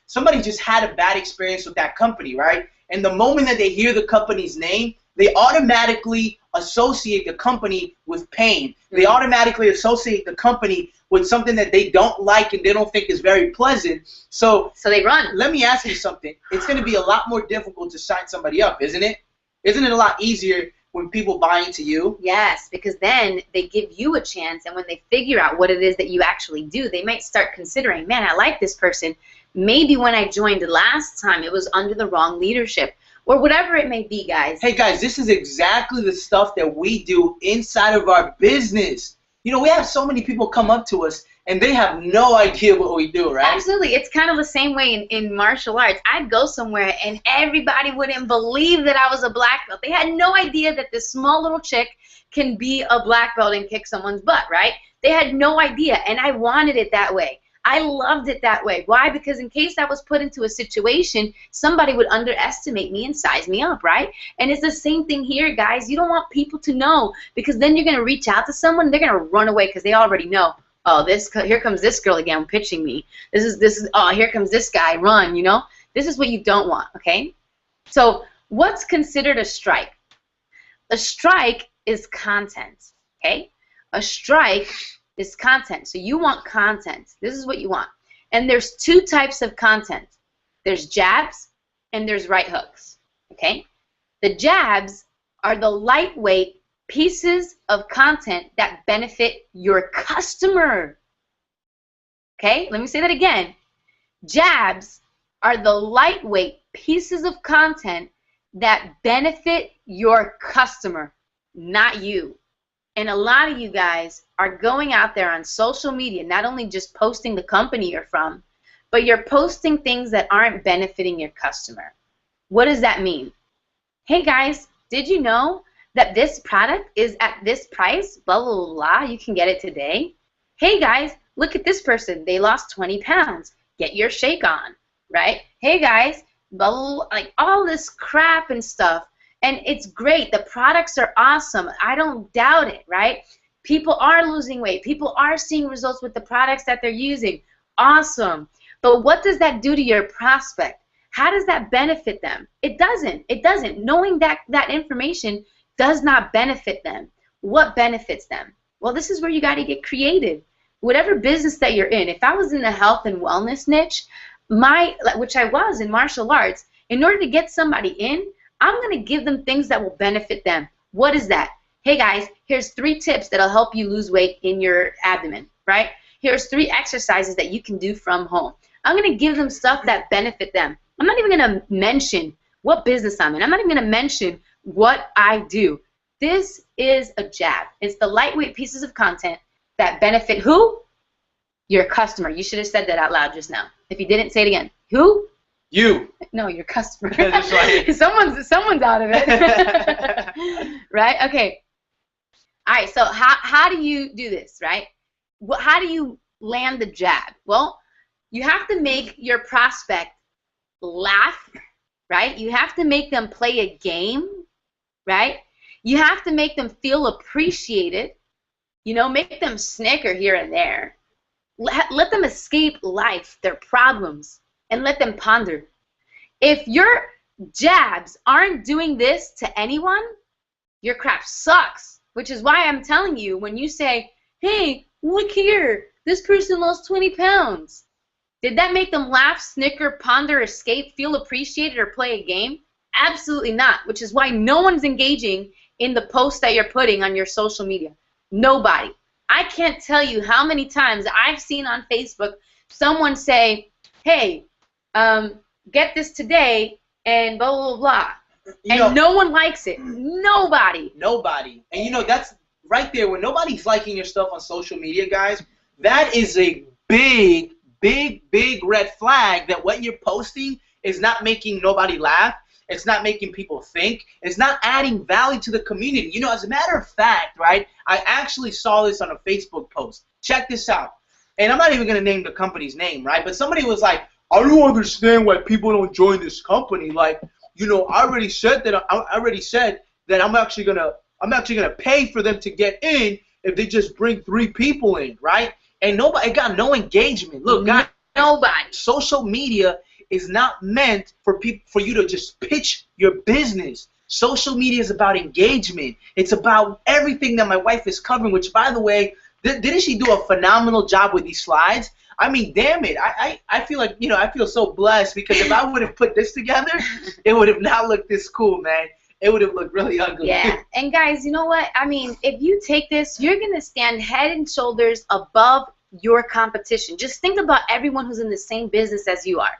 just had a bad experience with that company, right? And the moment that they hear the company's name, they automatically associate the company with pain. They automatically associate the company with something that they don't like and they don't think is very pleasant. So they run. Let me ask you something. It's going to be a lot more difficult to sign somebody up, isn't it? Isn't it a lot easier when people buy into you? Yes, because then they give you a chance, and when they figure out what it is that you actually do, they might start considering, man, I like this person. Maybe when I joined last time, it was under the wrong leadership. Or whatever it may be, guys. Hey, guys, this is exactly the stuff that we do inside of our business. You know, we have so many people come up to us, and they have no idea what we do, right? Absolutely. It's kind of the same way in martial arts. I'd go somewhere, and everybody wouldn't believe that I was a black belt. They had no idea that this small little chick can be a black belt and kick someone's butt, right? They had no idea, and I wanted it that way. I loved it that way. Why? Because in case I was put into a situation, somebody would underestimate me and size me up, right? And it's the same thing here, guys. You don't want people to know, because then you're going to reach out to someone, and they're going to run away because they already know, oh, here comes this girl again pitching me. Oh, here comes this guy, run, you know? This is what you don't want, okay? So what's considered a strike? A strike is content, okay? A strike is content. So you want content. This is what you want. And there's two types of content. There's jabs and there's right hooks. Okay? The jabs are the lightweight pieces of content that benefit your customer. Okay? Let me say that again. Jabs are the lightweight pieces of content that benefit your customer, not you. And a lot of you guys are going out there on social media, not only just posting the company you're from, but you're posting things that aren't benefiting your customer. What does that mean? Hey guys, did you know that this product is at this price? Blah, blah, blah, blah. You can get it today. Hey guys, look at this person. They lost 20 pounds. Get your shake on, right? Hey guys, blah, blah, blah, like all this crap and stuff. And it's great. The products are awesome. I don't doubt it, right? People are losing weight. People are seeing results with the products that they're using. Awesome. But what does that do to your prospect? How does that benefit them? It doesn't. It doesn't. Knowing that information does not benefit them. What benefits them? Well, this is where you got to get creative. Whatever business that you're in, if I was in the health and wellness niche, which I was in martial arts, in order to get somebody in, I'm going to give them things that will benefit them. What is that? Hey guys, here's 3 tips that'll help you lose weight in your abdomen, right? Here's 3 exercises that you can do from home. I'm going to give them stuff that benefit them. I'm not even going to mention what business I'm in. I'm not even going to mention what I do. This is a jab. It's the lightweight pieces of content that benefit who? Your customer. You should have said that out loud just now. If you didn't, say it again. Who? You. No, your customer. That's right. Someone's out of it. Right? Okay. All right, so how do you do this, right? How do you land the jab? Well, you have to make your prospect laugh, right? You have to make them play a game, right? You have to make them feel appreciated. You know, make them snicker here and there. Let them escape life, their problems, and let them ponder. If your jabs aren't doing this to anyone, your crap sucks. Which is why I'm telling you, when you say, hey, look here, this person lost 20 pounds. Did that make them laugh, snicker, ponder, escape, feel appreciated, or play a game? Absolutely not, which is why no one's engaging in the posts that you're putting on your social media. Nobody. I can't tell you how many times I've seen on Facebook someone say, hey, get this today, and blah, blah, blah. And no one likes it. Nobody. Nobody. And, you know, that's right there. When nobody's liking your stuff on social media, guys, that is a big, big, big red flag that what you're posting is not making nobody laugh. It's not making people think. It's not adding value to the community. You know, as a matter of fact, right, I actually saw this on a Facebook post. Check this out. And I'm not even going to name the company's name, right? But somebody was like, I don't understand why people don't join this company. Like, you know, I already said that I'm actually gonna pay for them to get in if they just bring 3 people in, right? And it got no engagement. Look, guys, nobody. Social media is not meant for you to just pitch your business. Social media is about engagement. It's about everything that my wife is covering, which, by the way, didn't she do a phenomenal job with these slides? I mean, damn it. I feel like, you know, I feel so blessed because if I would have put this together, it would have not looked this cool, man. It would have looked really ugly. Yeah. And, guys, you know what? I mean, if you take this, you're going to stand head and shoulders above your competition. Just think about everyone who's in the same business as you are.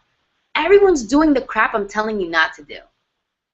Everyone's doing the crap I'm telling you not to do.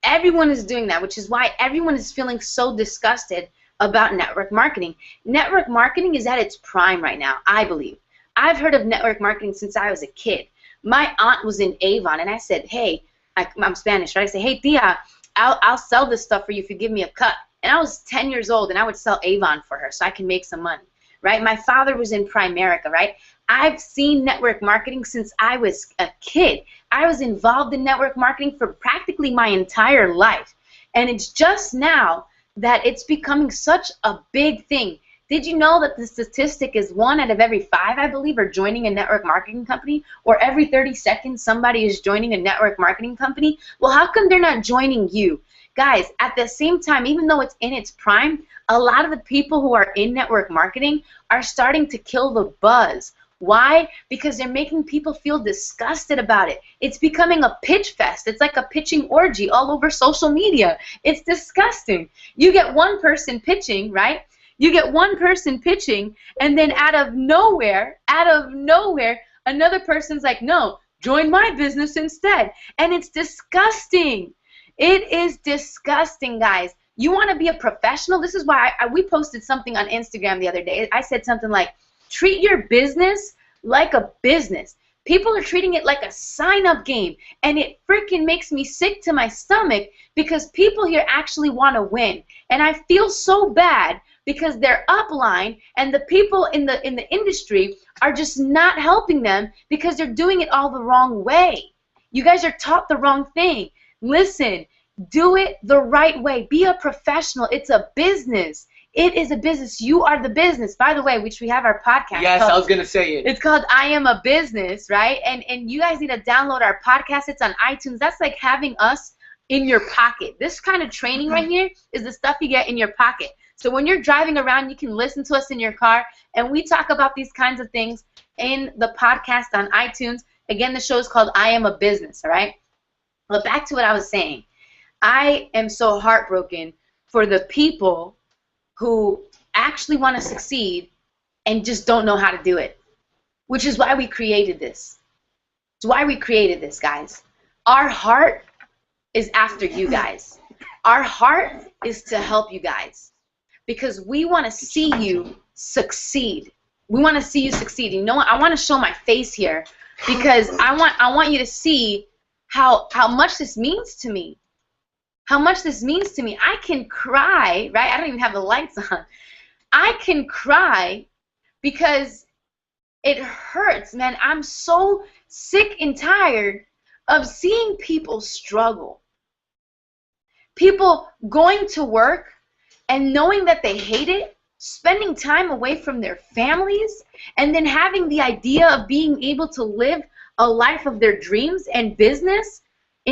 Everyone is doing that, which is why everyone is feeling so disgusted about network marketing. Network marketing is at its prime right now, I believe. I've heard of network marketing since I was a kid. My aunt was in Avon, and I said, hey, I'm Spanish, right? I said, hey, tia, I'll sell this stuff for you if you give me a cut. And I was 10 years old, and I would sell Avon for her so I can make some money, right? My father was in Primerica, right? I've seen network marketing since I was a kid. I was involved in network marketing for practically my entire life. And it's just now that it's becoming such a big thing. Did you know that the statistic is 1 out of every 5, I believe, are joining a network marketing company? Or every 30 seconds somebody is joining a network marketing company? Well, how come they're not joining you? Guys, at the same time, even though it's in its prime, a lot of the people who are in network marketing are starting to kill the buzz. Why? Because they're making people feel disgusted about it. It's becoming a pitch fest. It's like a pitching orgy all over social media. It's disgusting. You get one person pitching, right? You get one person pitching, and then out of nowhere, another person's like, no, join my business instead. And it's disgusting. It is disgusting, guys. You want to be a professional? This is why we posted something on Instagram the other day. I said something like, treat your business like a business. People are treating it like a sign-up game, and it freaking makes me sick to my stomach because people here actually want to win. And I feel so bad because they're upline and the people in the industry are just not helping them because they're doing it all the wrong way. You guys are taught the wrong thing. Listen, do it the right way. Be a professional. It's a business. It is a business. You are the business. By the way, which we have our podcast. Yes, I was going to say it. It's called I Am a Business, right? And you guys need to download our podcast. It's on iTunes. That's like having us in your pocket. This kind of training right here is the stuff you get in your pocket. So when you're driving around, you can listen to us in your car, and we talk about these kinds of things in the podcast on iTunes. Again, the show is called I Am a Business, all right? But back to what I was saying. I am so heartbroken for the people who actually want to succeed and just don't know how to do it, which is why we created this. It's why we created this, guys. Our heart is after you guys. Our heart is to help you guys because we want to see you succeed. We want to see you succeed. You know what? I want to show my face here because I want you to see how much this means to me. How much this means to me. I can cry, right? I don't even have the lights on. I can cry because it hurts, man. I'm so sick and tired of seeing people struggle. People going to work and knowing that they hate it, spending time away from their families, and then having the idea of being able to live a life of their dreams and business,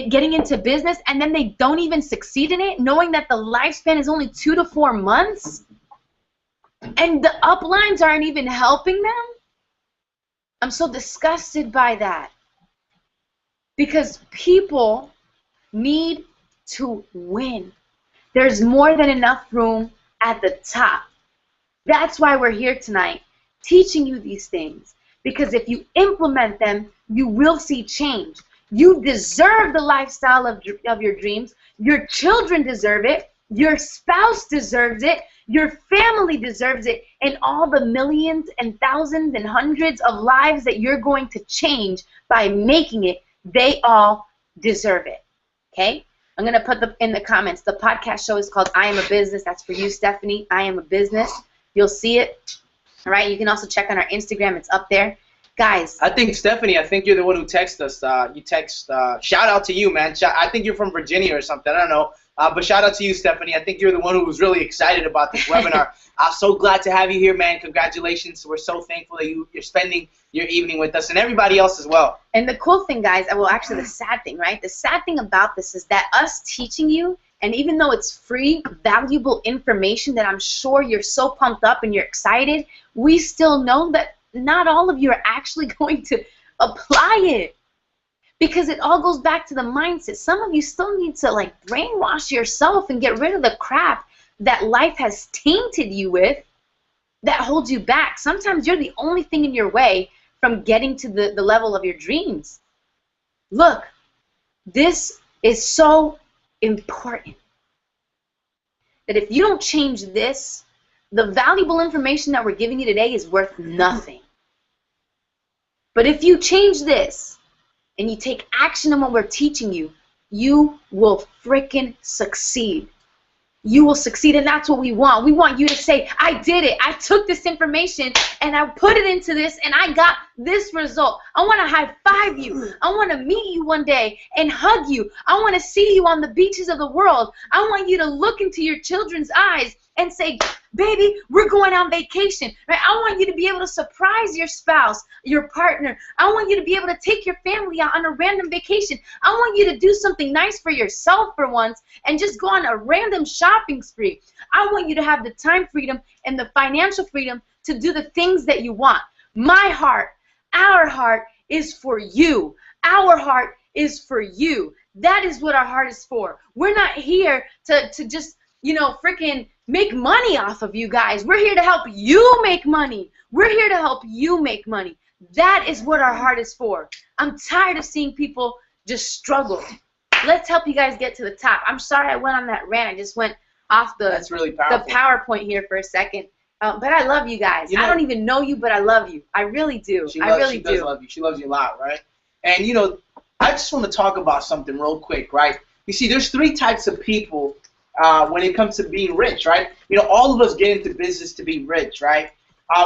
getting into business, and then they don't even succeed in it, knowing that the lifespan is only 2 to 4 months, and the uplines aren't even helping them. I'm so disgusted by that. Because people need to win. There's more than enough room at the top. That's why we're here tonight, teaching you these things. Because if you implement them, you will see change. You deserve the lifestyle of your dreams. Your children deserve it. Your spouse deserves it. Your family deserves it. And all the millions and thousands and hundreds of lives that you're going to change by making it, they all deserve it. Okay? I'm going to put in the comments. The podcast show is called I Am a Business. That's for you, Stephanie. I Am a Business. You'll see it. All right? You can also check on our Instagram. It's up there. Guys. I think, Stephanie, I think you're the one who texted us. You text, shout out to you, man. I think you're from Virginia or something. I don't know. But shout out to you, Stephanie. I think you're the one who was really excited about this webinar. I'm so glad to have you here, man. Congratulations. We're so thankful that you're spending your evening with us and everybody else as well. And the cool thing, guys, well, actually the sad thing, right? The sad thing about this is that us teaching you, and even though it's free, valuable information that I'm sure you're so pumped up and you're excited, we still know that not all of you are actually going to apply it. Because it all goes back to the mindset. Some of you still need to like brainwash yourself and get rid of the crap that life has tainted you with that holds you back. Sometimes you're the only thing in your way from getting to the level of your dreams. Look, this is so important that if you don't change this, the valuable information that we're giving you today is worth nothing. But if you change this, and you take action on what we're teaching you, you will freaking succeed. You will succeed, and that's what we want. We want you to say, I did it. I took this information, and I put it into this, and I got this result. I want to high-five you. I want to meet you one day and hug you. I want to see you on the beaches of the world. I want you to look into your children's eyes and say, baby, we're going on vacation. Right? I want you to be able to surprise your spouse, your partner. I want you to be able to take your family out on a random vacation. I want you to do something nice for yourself for once and just go on a random shopping spree. I want you to have the time freedom and the financial freedom to do the things that you want. My heart, our heart is for you. Our heart is for you. That is what our heart is for. We're not here to just, freaking make money off of you guys. We're here to help you make money. We're here to help you make money. That is what our heart is for. I'm tired of seeing people just struggle. Let's help you guys get to the top. I'm sorry I went on that rant. I just went off That's really powerful. the PowerPoint here for a second. But I love you guys. I don't even know you, but I love you. I really do. She does love you. She loves you a lot, right? And, I just want to talk about something real quick, right? You see, there's three types of people when it comes to being rich, right? All of us get into business to be rich, right?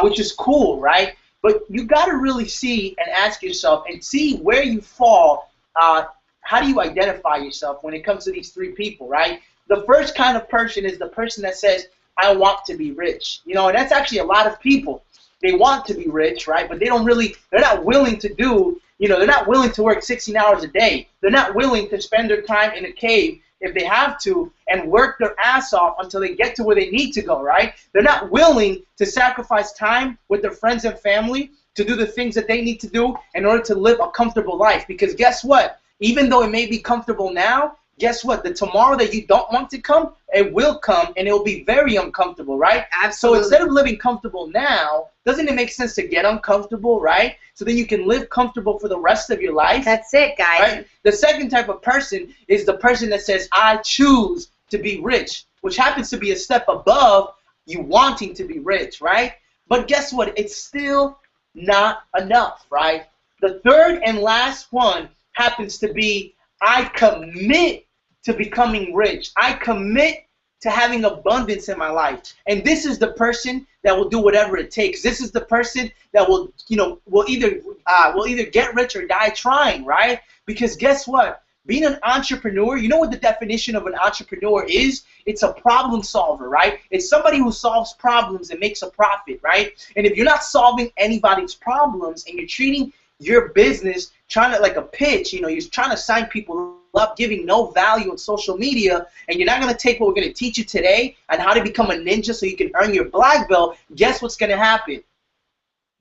Which is cool, right? But you got to really see and ask yourself and see where you fall. How do you identify yourself when it comes to these three people, right? The first kind of person is the person that says, I want to be rich. And that's actually a lot of people. They want to be rich, right? But they're not willing to do, they're not willing to work 16 hours a day. They're not willing to spend their time in a cave if they have to and work their ass off until they get to where they need to go, right? They're not willing to sacrifice time with their friends and family to do the things that they need to do in order to live a comfortable life. Because guess what? Even though it may be comfortable now, guess what? The tomorrow that you don't want to come, it will come, and it will be very uncomfortable, right? Absolutely. So instead of living comfortable now, doesn't it make sense to get uncomfortable, right? So then you can live comfortable for the rest of your life. That's it, guys. Right? The second type of person is the person that says, I choose to be rich, which happens to be a step above you wanting to be rich, right? But guess what? It's still not enough, right? The third and last one happens to be, I commit to becoming rich. I commit to having abundance in my life. And this is the person that will do whatever it takes. This is the person that will either get rich or die trying, right? Because guess what? Being an entrepreneur, you know what the definition of an entrepreneur is? It's a problem solver, right? It's somebody who solves problems and makes a profit, right? And if you're not solving anybody's problems and you're treating your business trying to like a pitch, you're trying to sign people up, giving no value on social media, and you're not going to take what we're going to teach you today on how to become a ninja so you can earn your black belt, guess what's going to happen?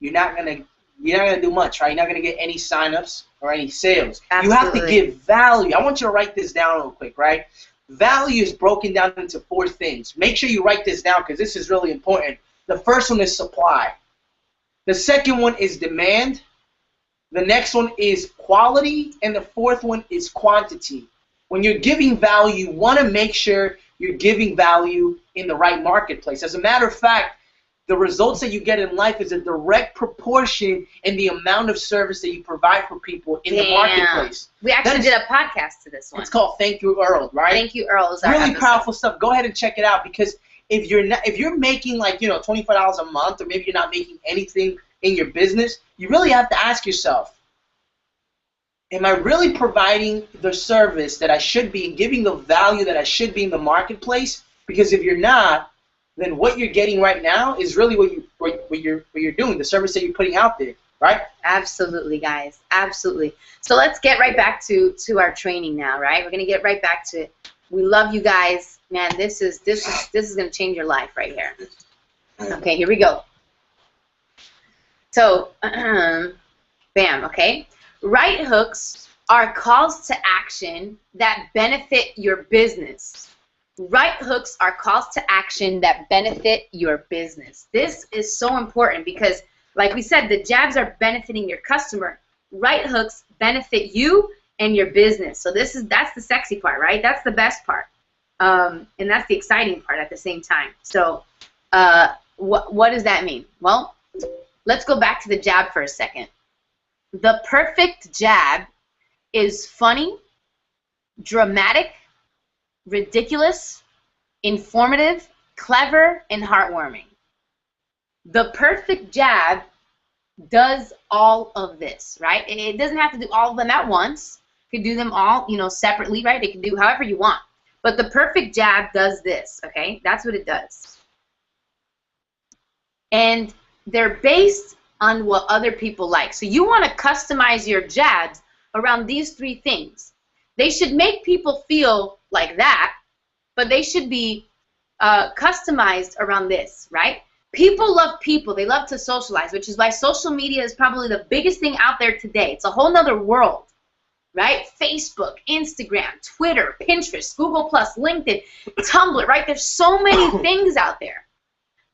You're not going you're not going to do much, right? You're not going to get any signups or any sales. Absolutely. You have to give value. I want you to write this down real quick, right? Value is broken down into 4 things. Make sure you write this down because this is really important. The first one is supply. The second one is demand. The next one is quality. And the fourth one is quantity. When you're giving value, you want to make sure you're giving value in the right marketplace. As a matter of fact, the results that you get in life is a direct proportion in the amount of service that you provide for people in the marketplace. We actually did a podcast to this one. It's called Thank You Earl, right? Thank You Earl is our really episode. Powerful stuff. Go ahead and check it out because if you're making like $25 a month, or maybe you're not making anything in your business, you really have to ask yourself, am I really providing the service that I should be and giving the value that I should be in the marketplace? Because if you're not, then what you're getting right now is really what you're doing, the service that you're putting out there, right? Absolutely, guys. Absolutely. So let's get right back to our training now, right? We're gonna get right back to it. We love you guys, man. This is gonna change your life right here. Okay, here we go. So, bam. Okay. Right hooks are calls to action that benefit your business. Right hooks are calls to action that benefit your business. This is so important because, like we said, the jabs are benefiting your customer. Right hooks benefit you and your business. So that's the sexy part, right? That's the best part, and that's the exciting part at the same time. So, what does that mean? Well, let's go back to the jab for a second. The perfect jab is funny, dramatic, ridiculous, informative, clever, and heartwarming. The perfect jab does all of this, right? It doesn't have to do all of them at once. You can do them all, separately, right? It can do however you want. But the perfect jab does this, okay? That's what it does. And they're based on what other people like. So you want to customize your jabs around these 3 things. They should make people feel like that, but they should be customized around this, right? People love people. They love to socialize, which is why social media is probably the biggest thing out there today. It's a whole nother world, right? Facebook, Instagram, Twitter, Pinterest, Google+, LinkedIn, Tumblr, right? There's so many things out there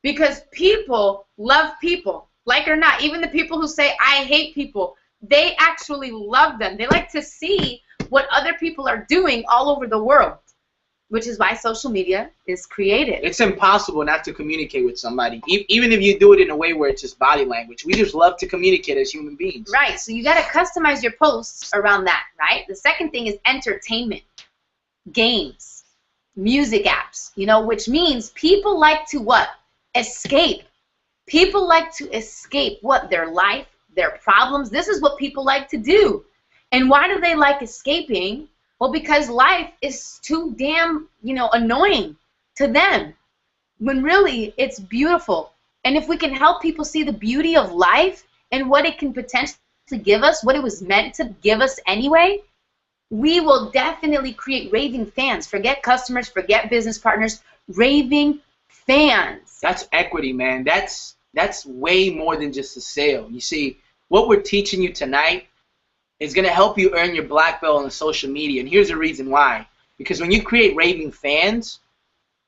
because people love people, like it or not. Even the people who say, I hate people, they actually love them. They like to see what other people are doing all over the world, which is why social media is created. It's impossible not to communicate with somebody, even if you do it in a way where it's just body language. We just love to communicate as human beings. Right, so you got to customize your posts around that, right? The second thing is entertainment, games, music apps, which means people like to what? Escape. People like to escape what? Their life, their problems. This is what people like to do. And why do they like escaping? Well, because life is too damn, annoying to them, when really it's beautiful. And if we can help people see the beauty of life and what it can potentially give us, what it was meant to give us anyway, we will definitely create raving fans. Forget customers, forget business partners, raving fans. That's equity, man. That's way more than just a sale. You see, what we're teaching you tonight is going to help you earn your black belt on social media. And here's the reason why. Because when you create raving fans,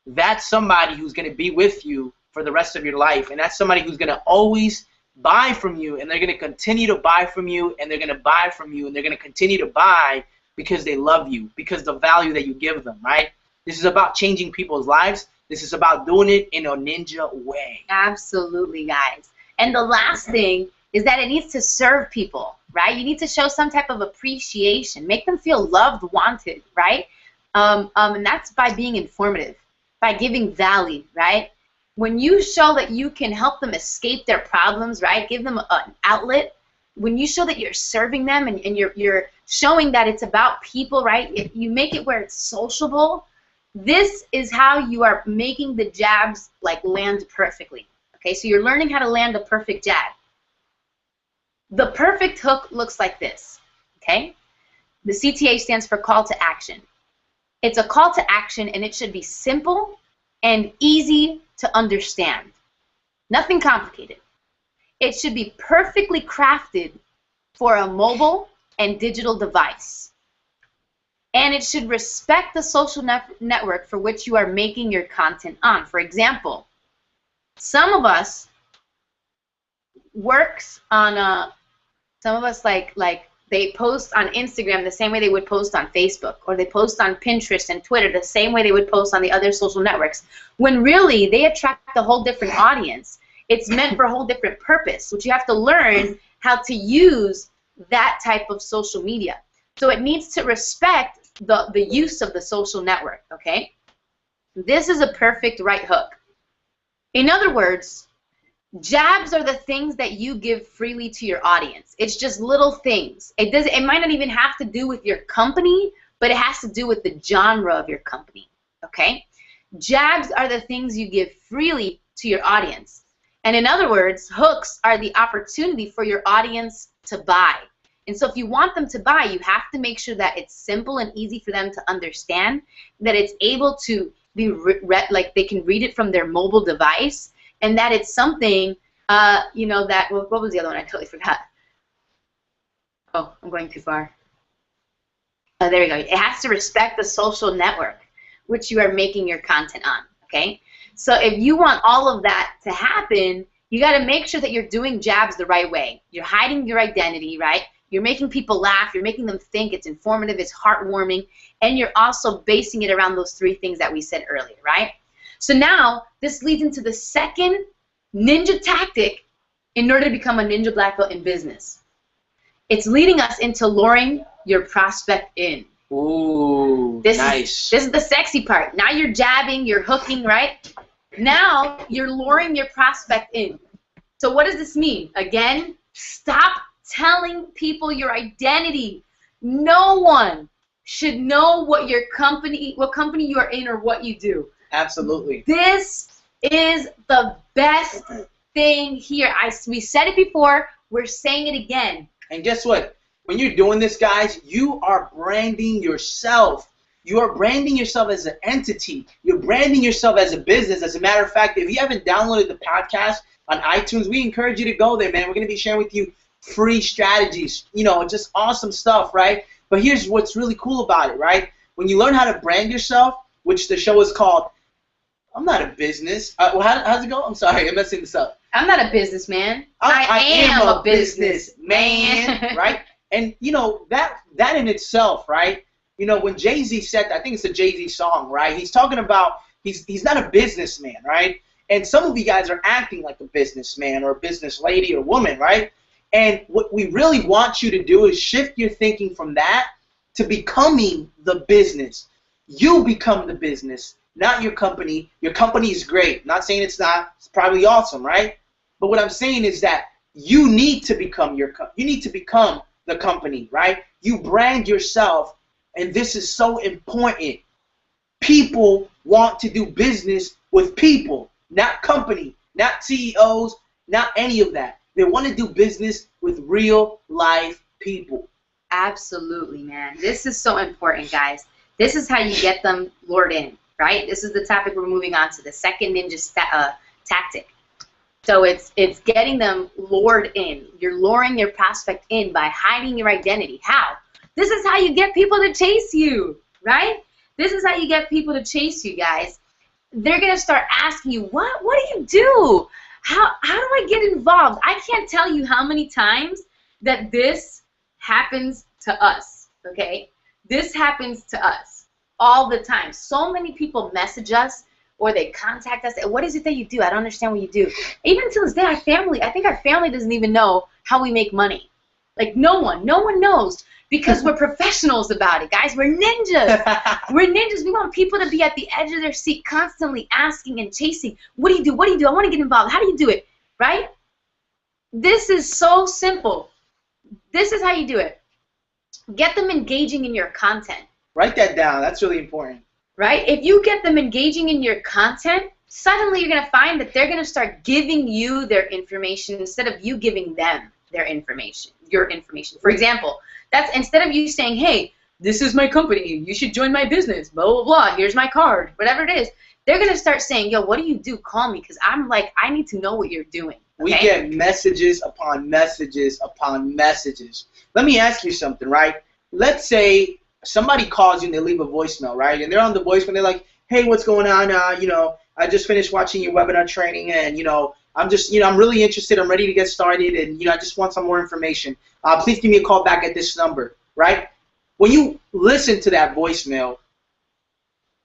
that's somebody who's going to be with you for the rest of your life. And that's somebody who's going to always buy from you. And they're going to continue to buy from you. And they're going to buy from you. And they're going to continue to buy because they love you. Because the value that you give them, right? This is about changing people's lives. This is about doing it in a ninja way. Absolutely, guys. And the last thing is that it needs to serve people, right? You need to show some type of appreciation. Make them feel loved, wanted, right? And that's by being informative, by giving value, right? When you show that you can help them escape their problems, right? Give them an outlet. When you show that you're serving them and you're showing that it's about people, right? You make it where it's sociable. This is how you are making the jabs land perfectly. Okay, so you're learning how to land a perfect jab. The perfect hook looks like this, okay? The CTA stands for call to action. It's a call to action, and it should be simple and easy to understand. Nothing complicated. it should be perfectly crafted for a mobile and digital device. And it should respect the social network for which you are making your content on. For example, some of us like they post on Instagram the same way they would post on Facebook, or they post on Pinterest and Twitter the same way they would post on the other social networks, when really they attract a whole different audience. It's meant for a whole different purpose, which you have to learn how to use that type of social media. So it needs to respect the use of the social network, okay? This is a perfect right hook. In other words, jabs are the things that you give freely to your audience. It's just little things. It might not even have to do with your company, but it has to do with the genre of your company, okay? Jabs are the things you give freely to your audience. And in other words, hooks are the opportunity for your audience to buy. And so if you want them to buy, you have to make sure that it's simple and easy for them to understand, that it's able to be like they can read it from their mobile device, and that it's something, you know, that, what was the other one? I totally forgot. Oh, I'm going too far. Oh, there we go. It has to respect the social network which you are making your content on, okay? So if you want all of that to happen, you got to make sure that you're doing jabs the right way. You're hiding your identity, right? You're making people laugh. You're making them think. It's informative. It's heartwarming. And you're also basing it around those three things that we said earlier, right? So now this leads into the second ninja tactic in order to become a ninja black belt in business. It's leading us into luring your prospect in. Ooh, nice. This is the sexy part. Now you're jabbing, you're hooking, right? Now you're luring your prospect in. So what does this mean? Again, stop telling people your identity. No one should know what company you are in or what you do. Absolutely. This is the best thing here. We said it before. We're saying it again. And guess what? When you're doing this, guys, you are branding yourself. You are branding yourself as an entity. You're branding yourself as a business. As a matter of fact, if you haven't downloaded the podcast on iTunes, we encourage you to go there, man. We're going to be sharing with you free strategies, you know, just awesome stuff, right? But here's what's really cool about it, right? When you learn how to brand yourself, which the show is called, I'm not a business. How's it go? I'm sorry, I'm messing this up. I'm not a businessman. I am a businessman, right? And, you know, that in itself, right? You know, when Jay-Z said, I think it's a Jay-Z song, right? He's talking about he's not a businessman, right? And some of you guys are acting like a businessman or a business lady or woman, right? And what we really want you to do is shift your thinking from that to becoming the business. You become the business, not your company. Your company is great. Not saying it's not. It's probably awesome, right? But what I'm saying is that you need to become the company, right? You brand yourself, and this is so important. People want to do business with people, not company, not CEOs, not any of that. They want to do business with real life people. Absolutely, man. This is so important, guys. This is how you get them lured in, right? This is the topic we're moving on to, the second ninja tactic. So it's getting them lured in. You're luring your prospect in by hiding your identity. How? This is how you get people to chase you, right? This is how you get people to chase you, guys. They're going to start asking you, what do you do? How do I get involved? I can't tell you how many times that this happens to us, okay? This happens to us all the time. So many people message us or they contact us. What is it that you do? I don't understand what you do. Even until this day, I think our family doesn't even know how we make money. Like no one knows because we're professionals about it, guys. We're ninjas. We're ninjas. We want people to be at the edge of their seat constantly asking and chasing. What do you do? What do you do? I want to get involved. How do you do it? Right? This is so simple. This is how you do it. Get them engaging in your content. Write that down. That's really important. Right? If you get them engaging in your content, suddenly you're going to find that they're going to start giving you their information instead of you giving them their information, your information. For example, that's instead of you saying, hey, this is my company, you should join my business, blah, blah, blah, here's my card, whatever it is, they're going to start saying, yo, what do you do? Call me, because I need to know what you're doing. We Okay. get messages upon messages upon messages. Let me ask you something, right? Let's say somebody calls you and they leave a voicemail, right? And they're on the voicemail. They're like, "Hey, what's going on? I just finished watching your webinar training, and I'm just, I'm really interested. I'm ready to get started, and I just want some more information. Please give me a call back at this number," right? When you listen to that voicemail,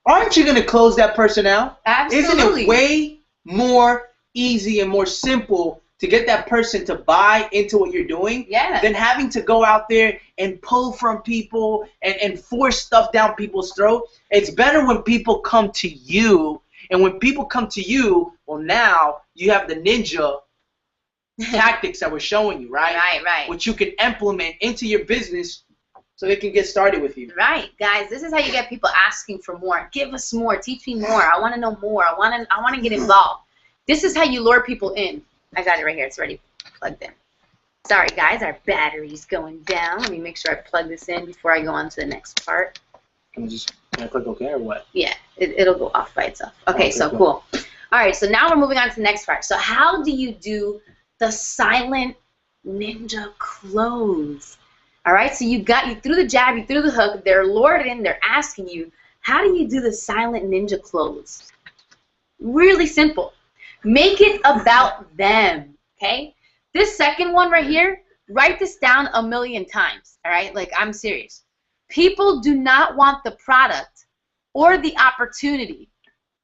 aren't you going to close that person out? Absolutely. Isn't it way more easy and more simple to get that person to buy into what you're doing Yeah. than having to go out there and pull from people and force stuff down people's throat? It's better when people come to you, and when people come to you, well, now you have the ninja tactics that we're showing you, right? Right. Which you can implement into your business so they can get started with you. Right, guys. This is how you get people asking for more. Give us more. Teach me more. I want to know more. I want to get involved. This is how you lure people in. I got it right here. It's already plugged in. Sorry, guys. Our battery's going down. Let me make sure I plug this in before I go on to the next part. Can I click OK or what? Yeah, it'll go off by itself. Okay, so cool. All right, so now we're moving on to the next part. So how do you do the silent ninja close? All right, so you threw the jab, you threw the hook, they're lured in, they're asking you, how do you do the silent ninja close? Really simple. Make it about them, okay? This second one right here, write this down 1,000,000 times, all right? Like, I'm serious. People do not want the product or the opportunity.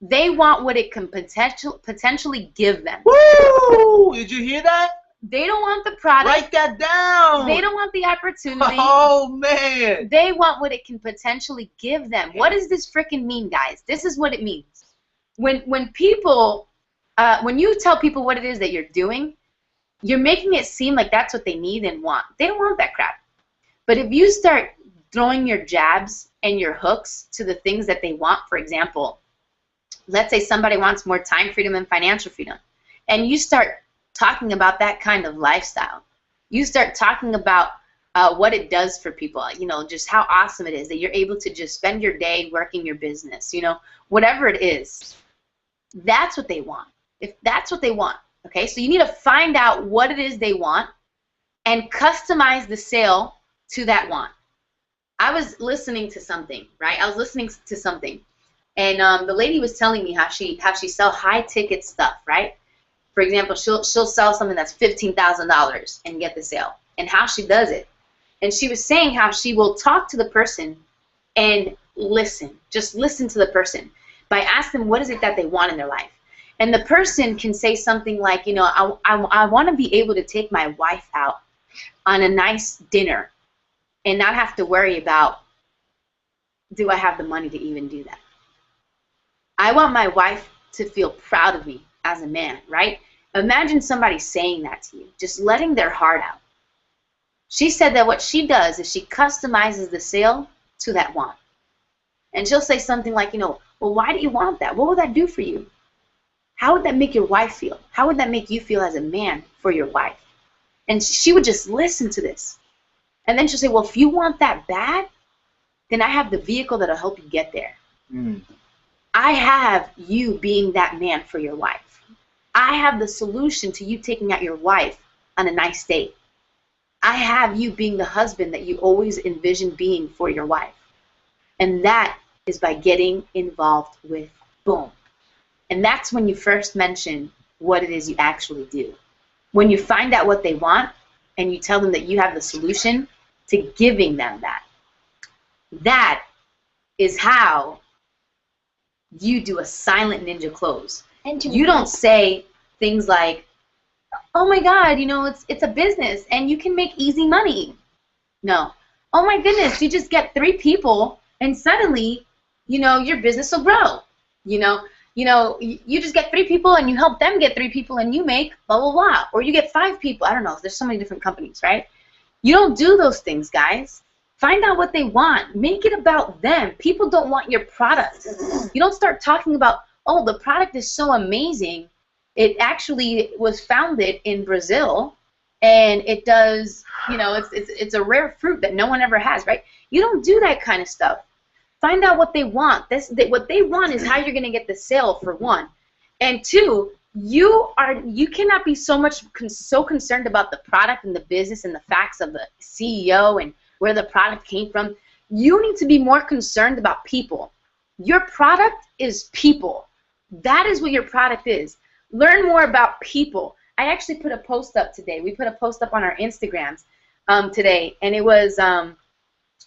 They want what it can potentially give them. Woo! Did you hear that? They don't want the product. Write that down. They don't want the opportunity. Oh, man. They want what it can potentially give them. What does this freaking mean, guys? This is what it means. When people, when you tell people what it is that you're doing, you're making it seem like that's what they need and want. They don't want that crap. But if you start throwing your jabs and your hooks to the things that they want, for example, let's say somebody wants more time freedom and financial freedom, and you start talking about that kind of lifestyle. You start talking about what it does for people, just how awesome it is that you're able to just spend your day working your business, whatever it is. That's what they want. If that's what they want, okay? So you need to find out what it is they want and customize the sale to that want. I was listening to something, right? I was listening to something, and the lady was telling me how she sell high ticket stuff, right? For example, she'll sell something that's $15,000 and get the sale, and how she does it. And she was saying how she will talk to the person and listen, just listen to the person by asking them what is it that they want in their life. And the person can say something like, I want to be able to take my wife out on a nice dinner and not have to worry about, do I have the money to even do that? I want my wife to feel proud of me as a man, right? Imagine somebody saying that to you, just letting their heart out. She said that what she does is she customizes the sale to that want. And she'll say something like, well, why do you want that? What will that do for you? How would that make your wife feel? How would that make you feel as a man for your wife? And she would just listen to this. And then she'll say, well, if you want that bad, then I have the vehicle that'll help you get there. I have you being that man for your wife. I have the solution to you taking out your wife on a nice date. I have you being the husband that you always envisioned being for your wife. And that is by getting involved with boom. And that's when you first mention what it is you actually do. When you find out what they want and you tell them that you have the solution to giving them that. That is how you do a silent ninja close. And you don't say things like, oh my God, it's a business and you can make easy money. No. Oh my goodness, you just get 3 people and suddenly, your business will grow. You just get 3 people and you help them get 3 people and you make blah, blah, blah. Or you get 5 people. I don't know. There's so many different companies, right? You don't do those things, guys. Find out what they want. Make it about them. People don't want your product. You don't start talking about, oh, the product is so amazing. It actually was founded in Brazil, and it does, it's a rare fruit that no one ever has, right? You don't do that kind of stuff. Find out what they want. What they want is how you're going to get the sale, for one. And 2, you cannot be so concerned about the product and the business and the facts of the CEO and where the product came from. You need to be more concerned about people. Your product is people. That is what your product is. Learn more about people. I actually put a post up today. We put a post up on our Instagrams today, and it was,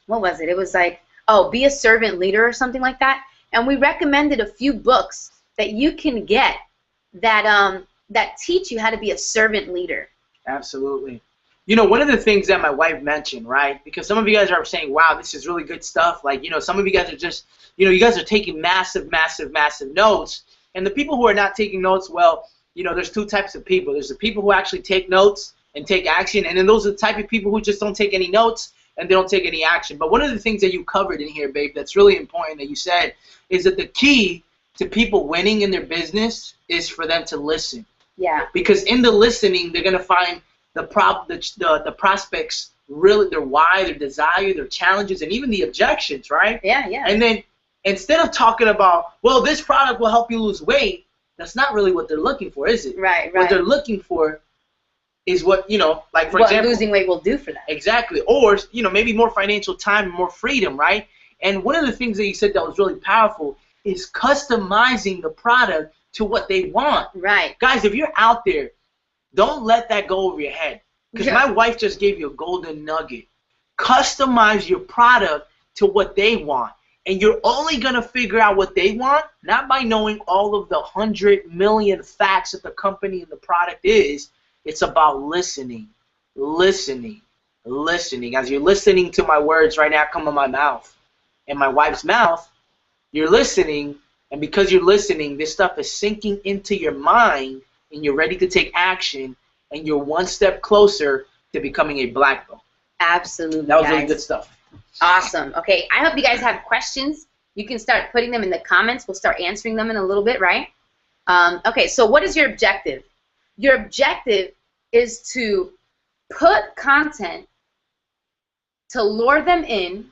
what was it? It was like, oh, be a servant leader or something like that. And we recommended a few books that you can get that that teach you how to be a servant leader. Absolutely. You know, one of the things that my wife mentioned, right? Because some of you guys are saying, wow, this is really good stuff. Like, you know, some of you guys are just, you know, you guys are taking massive notes. And the people who are not taking notes, well, you know, there's two types of people. There's the people who actually take notes and take action. And then those are the type of people who just don't take any notes and they don't take any action. But one of the things that you covered in here, babe, that's really important that you said is that the key to people winning in their business is for them to listen. Yeah. Because in the listening, they're going to find the prospects, really their why, their desire, their challenges, and even the objections, right? Yeah, yeah. And then instead of talking about, well, this product will help you lose weight, that's not really what they're looking for, is it? Right, right. What they're looking for is what, you know, like for example, what losing weight will do for them. Exactly. Or, you know, maybe more financial time, more freedom, right? And one of the things that you said that was really powerful is customizing the product to what they want. Right. Guys, if you're out there, don't let that go over your head. Because my wife just gave you a golden nugget. Customize your product to what they want. And you're only going to figure out what they want, not by knowing all of the 100 million facts that the company and the product is. It's about listening, listening, listening. As you're listening to my words right now come in my mouth and my wife's mouth, you're listening, and because you're listening, this stuff is sinking into your mind, and you're ready to take action, and you're one step closer to becoming a black belt. Absolutely, that was guys. really good stuff. Awesome. Okay, I hope you guys have questions. You can start putting them in the comments. We'll start answering them in a little bit, right? Okay, so what is your objective? Your objective is to put content to lure them in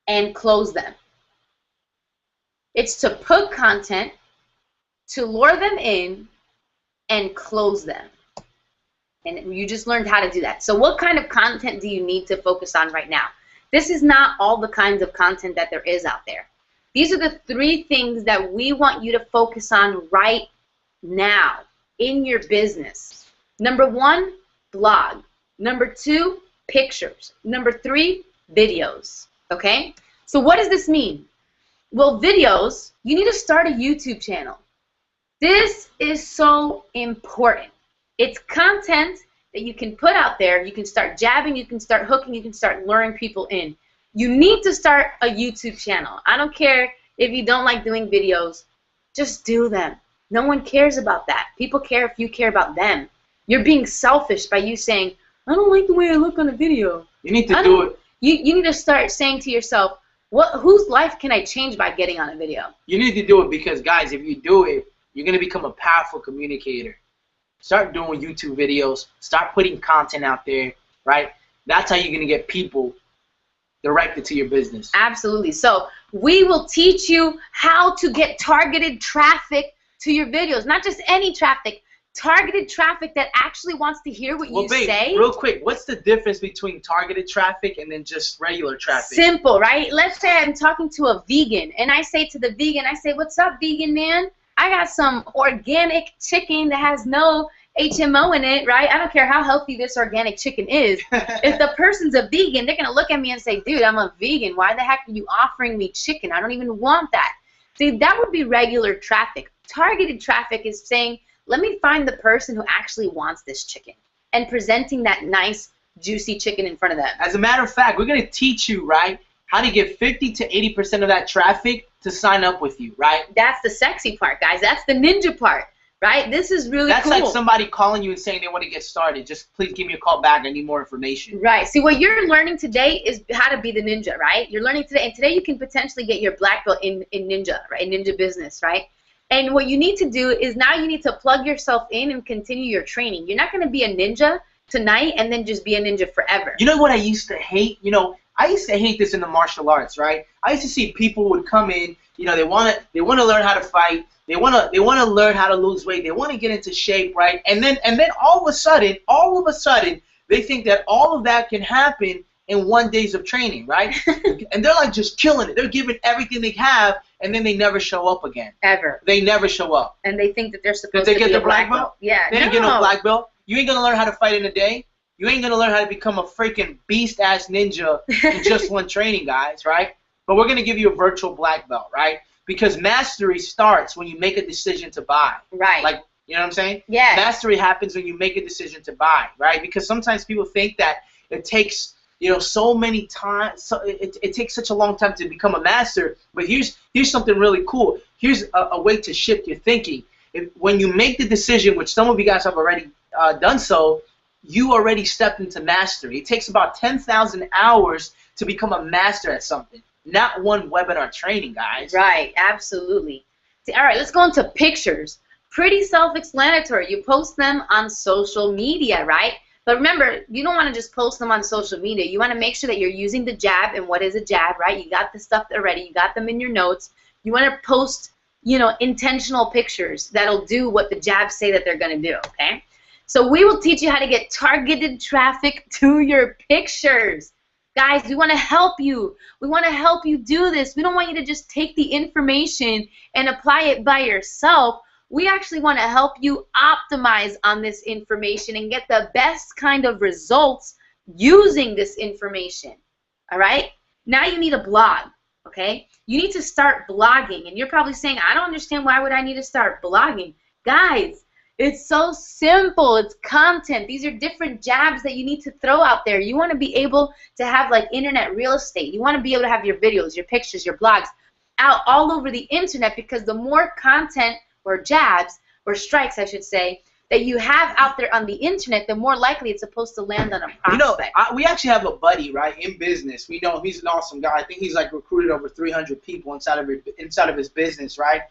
and close them. It's to put content to lure them in and close them. And you just learned how to do that. So what kind of content do you need to focus on right now? This is not all the kinds of content that there is out there. These are the 3 things that we want you to focus on right now in your business. Number 1, blog. Number 2, pictures. Number 3, videos. Okay? So what does this mean? Well, videos, you need to start a YouTube channel. This is so important. It's content that you can put out there. You can start jabbing, you can start hooking, you can start luring people in. You need to start a YouTube channel. I don't care if you don't like doing videos. Just do them. No one cares about that. People care if you care about them. You're being selfish by you saying, I don't like the way I look on a video. You need to do it. You need to start saying to yourself, whose life can I change by getting on a video? You need to do it because, guys, if you do it, you're going to become a powerful communicator. Start doing YouTube videos. Start putting content out there, right? That's how you're going to get people directed to your business. Absolutely. So we will teach you how to get targeted traffic to your videos. Not just any traffic. Targeted traffic that actually wants to hear what you say. Real quick, what's the difference between targeted traffic and then just regular traffic? Simple, right? Let's say I'm talking to a vegan, and I say to the vegan, I say, what's up, vegan man? I got some organic chicken that has no HMO in it, right? I don't care how healthy this organic chicken is. If the person's a vegan, they're going to look at me and say, dude, I'm a vegan. Why the heck are you offering me chicken? I don't even want that. See, that would be regular traffic. Targeted traffic is saying, let me find the person who actually wants this chicken and presenting that nice, juicy chicken in front of them. As a matter of fact, we're going to teach you, right, how to get 50 to 80% of that traffic to sign up with you, right? That's the sexy part, guys. That's the ninja part, right? This is really cool. That's like somebody calling you and saying they want to get started. Just please give me a call back. I need more information. Right. See, what you're learning today is how to be the ninja, right? You're learning today, and today you can potentially get your black belt in ninja, right? In ninja business, right? And what you need to do is now you need to plug yourself in and continue your training. You're not going to be a ninja tonight and then just be a ninja forever. You know what I used to hate? You know, I used to hate this in the martial arts, right? I used to see people would come in, you know, they want to learn how to fight, They wanna learn how to lose weight. They want to get into shape, right? And then all of a sudden, they think that all of that can happen in 1 day of training, right? And they're like just killing it. They're giving everything they have, and then they never show up again. Ever. They never show up. And they think that they're supposed Did to they get be the a black belt? belt. Yeah. They didn't get no black belt. You ain't gonna learn how to fight in a day. You ain't gonna learn how to become a freaking beast-ass ninja in just one training, guys, right? But we're gonna give you a virtual black belt, right? Because mastery starts when you make a decision to buy. Right. Like, you know what I'm saying? Yeah. Mastery happens when you make a decision to buy, right? Because sometimes people think that it takes, so many times. So it takes such a long time to become a master. But here's something really cool. Here's a way to shift your thinking. When you make the decision, which some of you guys have already done so, you already stepped into mastery. It takes about 10,000 hours to become a master at something. Not one webinar training, guys. Right, absolutely. See, all right, let's go into pictures. Pretty self-explanatory. You post them on social media, right? But remember, you don't want to just post them on social media. You want to make sure that you're using the jab. And what is a jab, right? You got the stuff already. You got them in your notes. You want to post, intentional pictures that'll do what the jabs say that they're going to do, okay? So we will teach you how to get targeted traffic to your pictures. Guys, we want to help you. We want to help you do this. We don't want you to just take the information and apply it by yourself. We actually want to help you optimize on this information and get the best kind of results using this information. All right? Now you need a blog, okay? You need to start blogging. And you're probably saying, I don't understand, why would I need to start blogging? Guys, it's so simple. It's content. These are different jabs that you need to throw out there. You want to be able to have like internet real estate. You want to be able to have your videos, your pictures, your blogs out all over the internet, because the more content or jabs or strikes, I should say, that you have out there on the internet, the more likely it's supposed to land on a prospect. We actually have a buddy, right, in business. We know he's an awesome guy. I think he's like recruited over 300 people inside of his business, right?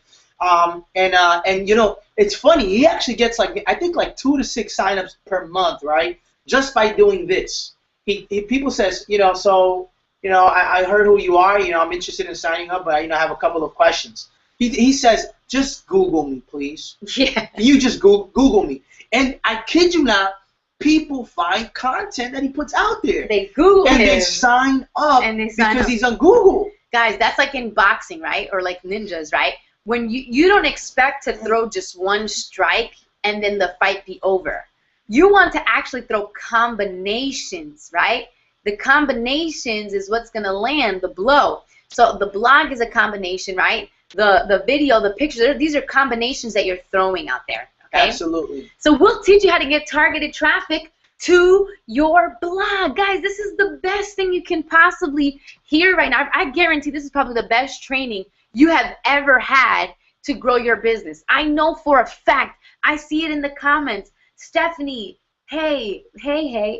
It's funny. He actually gets I think 2 to 6 signups per month, right? Just by doing this. People says, I heard who you are. I'm interested in signing up, but I have a couple of questions. He says, just Google me, please. Yeah. You just Google me. And I kid you not, people find content that he puts out there. They Google him. And they sign up because he's on Google. Guys, that's like in boxing, right? Or like ninjas, right? When you don't expect to throw just one strike and then the fight be over. You want to actually throw combinations, right? The combinations is what's going to land the blow. So the blog is a combination, right? The video, the pictures, these are combinations that you're throwing out there. Okay? Absolutely. So we'll teach you how to get targeted traffic to your blog. Guys, this is the best thing you can possibly hear right now. I guarantee this is probably the best training you have ever had to grow your business. I know for a fact. I see it in the comments. Stephanie, hey.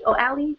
Oh, Allie.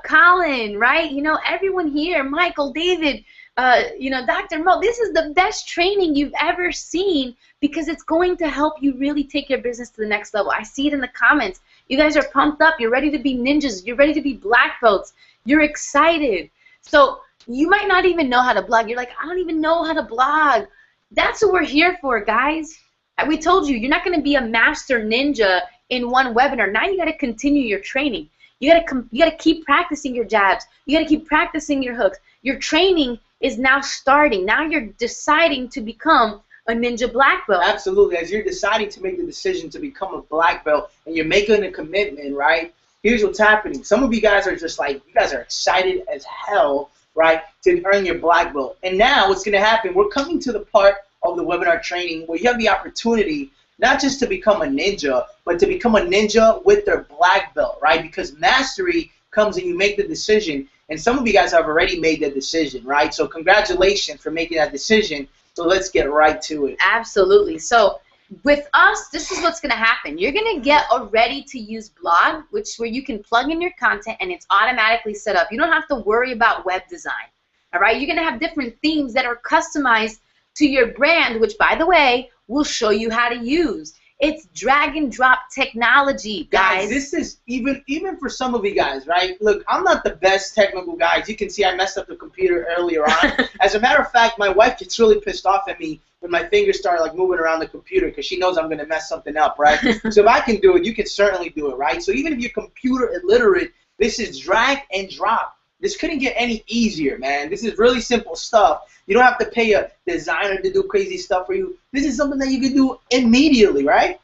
Colin, right? Everyone here. Michael, David, Dr. Mo. This is the best training you've ever seen, because it's going to help you really take your business to the next level. I see it in the comments. You guys are pumped up. You're ready to be ninjas. You're ready to be black belts. You're excited. So you might not even know how to blog. You're like, I don't even know how to blog. That's what we're here for, guys. We told you, you're not going to be a master ninja in one webinar. Now you got to continue your training. You got to keep practicing your jabs. You got to keep practicing your hooks. Your training is now starting. Now you're deciding to become a ninja black belt. Absolutely. As you're deciding to make the decision to become a black belt and you're making a commitment, right? Here's what's happening. Some of you guys are just you guys are excited as hell, right, to earn your black belt. And now what's going to happen, we're coming to the part of the webinar training where you have the opportunity not just to become a ninja, but to become a ninja with their black belt, right? Because mastery comes and you make the decision. And some of you guys have already made that decision, right? So congratulations for making that decision. So let's get right to it. Absolutely. So with us, this is what's going to happen. You're going to get a ready-to-use blog, where you can plug in your content and it's automatically set up. You don't have to worry about web design. All right? You're going to have different themes that are customized to your brand, which, by the way, we'll show you how to use. It's drag and drop technology, guys. This is even for some of you guys, right? Look, I'm not the best technical guy. As you can see, I messed up the computer earlier on. As a matter of fact, my wife gets really pissed off at me when my fingers start like moving around the computer because she knows I'm going to mess something up, right? So if I can do it, you can certainly do it, right? So even if you're computer illiterate, this is drag and drop. This couldn't get any easier, man. This is really simple stuff. You don't have to pay a designer to do crazy stuff for you. This is something that you can do immediately, right?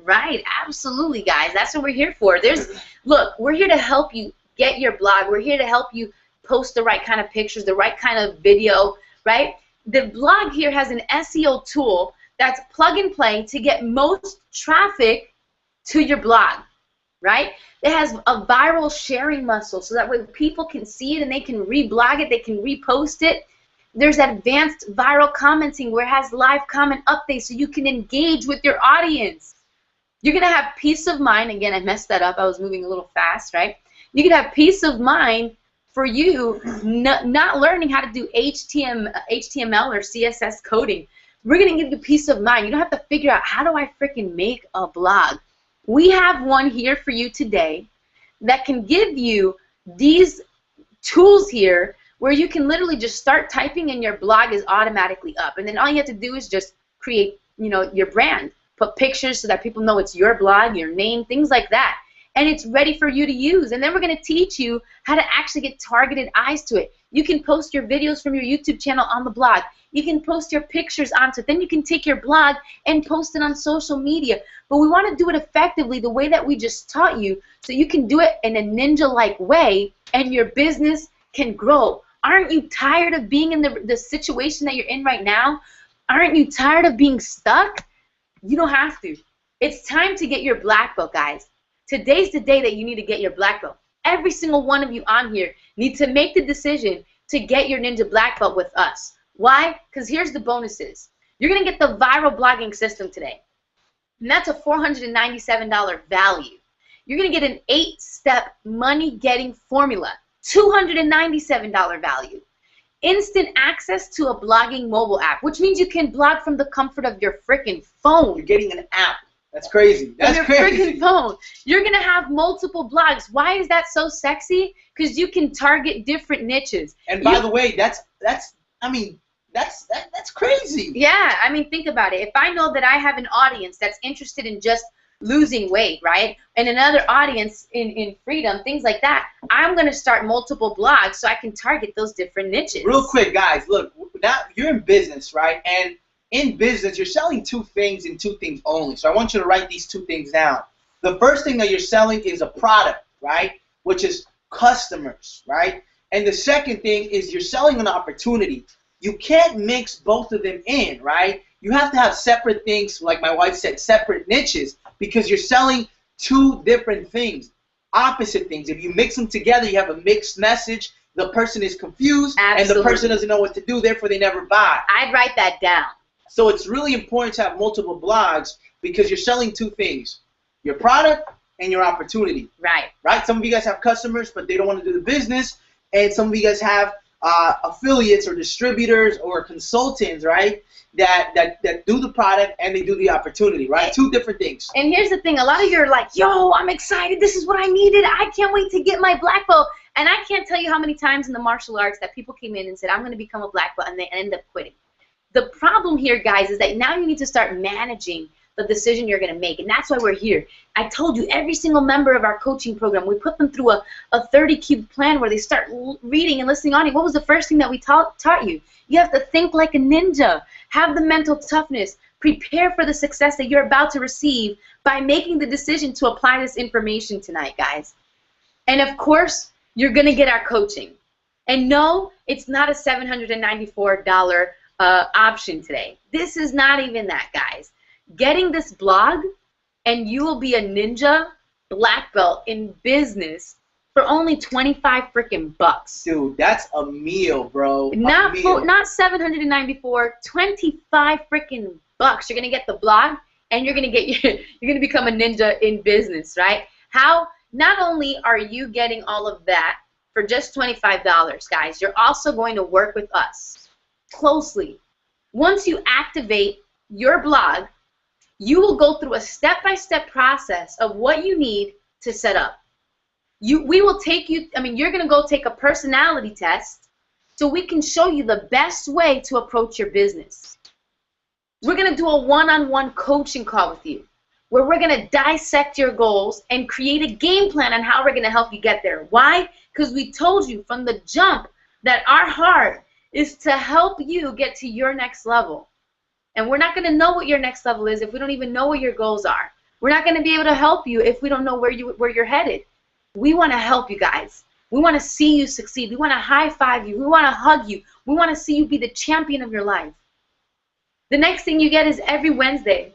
Right, absolutely, guys. That's what we're here for. Look, we're here to help you get your blog. We're here to help you post the right kind of pictures, the right kind of video, right? The blog here has an SEO tool that's plug and play to get most traffic to your blog, right? It has a viral sharing muscle so that way people can see it and they can reblog it, they can repost it. There's advanced viral commenting where it has live comment updates so you can engage with your audience. You're going to have peace of mind. Again, I messed that up. I was moving a little fast, right? You can have peace of mind for you not learning how to do HTML or CSS coding. We're going to give you peace of mind. You don't have to figure out, how do I freaking make a blog? We have one here for you today that can give you these tools here where you can literally just start typing and your blog is automatically up. And then all you have to do is just create, your brand. Put pictures so that people know it's your blog, your name, things like that. And it's ready for you to use. And then we're going to teach you how to actually get targeted eyes to it. You can post your videos from your YouTube channel on the blog. You can post your pictures onto it. Then you can take your blog and post it on social media. But we want to do it effectively the way that we just taught you so you can do it in a ninja-like way and your business can grow. Aren't you tired of being in the situation that you're in right now? Aren't you tired of being stuck? You don't have to. It's time to get your black belt, guys. Today's the day that you need to get your black belt. Every single one of you on here need to make the decision to get your Ninja Black Belt with us. Why? Because here's the bonuses. You're going to get the viral blogging system today. And that's a $497 value. You're going to get an 8-step money-getting formula. $297 value. Instant access to a blogging mobile app, which means you can blog from the comfort of your freaking phone. You're getting an app. That's crazy. That's your crazy. freaking phone. You're going to have multiple blogs. Why is that so sexy? Because you can target different niches. And by the way, that's crazy. Yeah, I mean, think about it. If I know that I have an audience that's interested in just losing weight, right, and another audience in freedom, things like that, I'm going to start multiple blogs so I can target those different niches. Real quick, guys, look, now you're in business, right, and in business, you're selling two things and two things only. So I want you to write these two things down. The first thing that you're selling is a product, right, which is customers, right? And the second thing is you're selling an opportunity. You can't mix both of them in, right? You have to have separate things, like my wife said, separate niches, because you're selling two different things, opposite things. If you mix them together, you have a mixed message. The person is confused, Absolutely. and the person doesn't know what to do, therefore they never buy. I'd write that down. So it's really important to have multiple blogs because you're selling two things, your product and your opportunity. Right. Right? Some of you guys have customers, but they don't want to do the business, and some of you guys have affiliates or distributors or consultants, right, that do the product and they do the opportunity, right? Two different things. And here's the thing. A lot of you are like, yo, I'm excited. This is what I needed. I can't wait to get my black belt. And I can't tell you how many times in the martial arts that people came in and said, I'm going to become a black belt, and they end up quitting. The problem here, guys, is that now you need to start managing the decision you're going to make, and that's why we're here. I told you, every single member of our coaching program, we put them through a 30-cube plan where they start reading and listening on it. What was the first thing that we taught you? You have to think like a ninja. Have the mental toughness. Prepare for the success that you're about to receive by making the decision to apply this information tonight, guys. And, of course, you're going to get our coaching. And no, it's not a $794 option today. This is not even that, guys. Getting this blog, and you will be a ninja black belt in business for only 25 freaking bucks. Dude, that's a meal, bro. Not 794, 25 freaking bucks. You're gonna get the blog, and you're gonna become a ninja in business, right? How? Not only are you getting all of that for just $25, guys, you're also going to work with us closely. Once you activate your blog, you will go through a step-by-step process of what you need to set up. We will take you, you're going to go take a personality test so we can show you the best way to approach your business. We're going to do a one-on-one coaching call with you where we're going to dissect your goals and create a game plan on how we're going to help you get there. Why? Because we told you from the jump that our heart is to help you get to your next level. And we're not going to know what your next level is if we don't even know what your goals are. We're not going to be able to help you if we don't know where you're headed. We want to help you guys. We want to see you succeed. We want to high-five you. We want to hug you. We want to see you be the champion of your life. The next thing you get is every Wednesday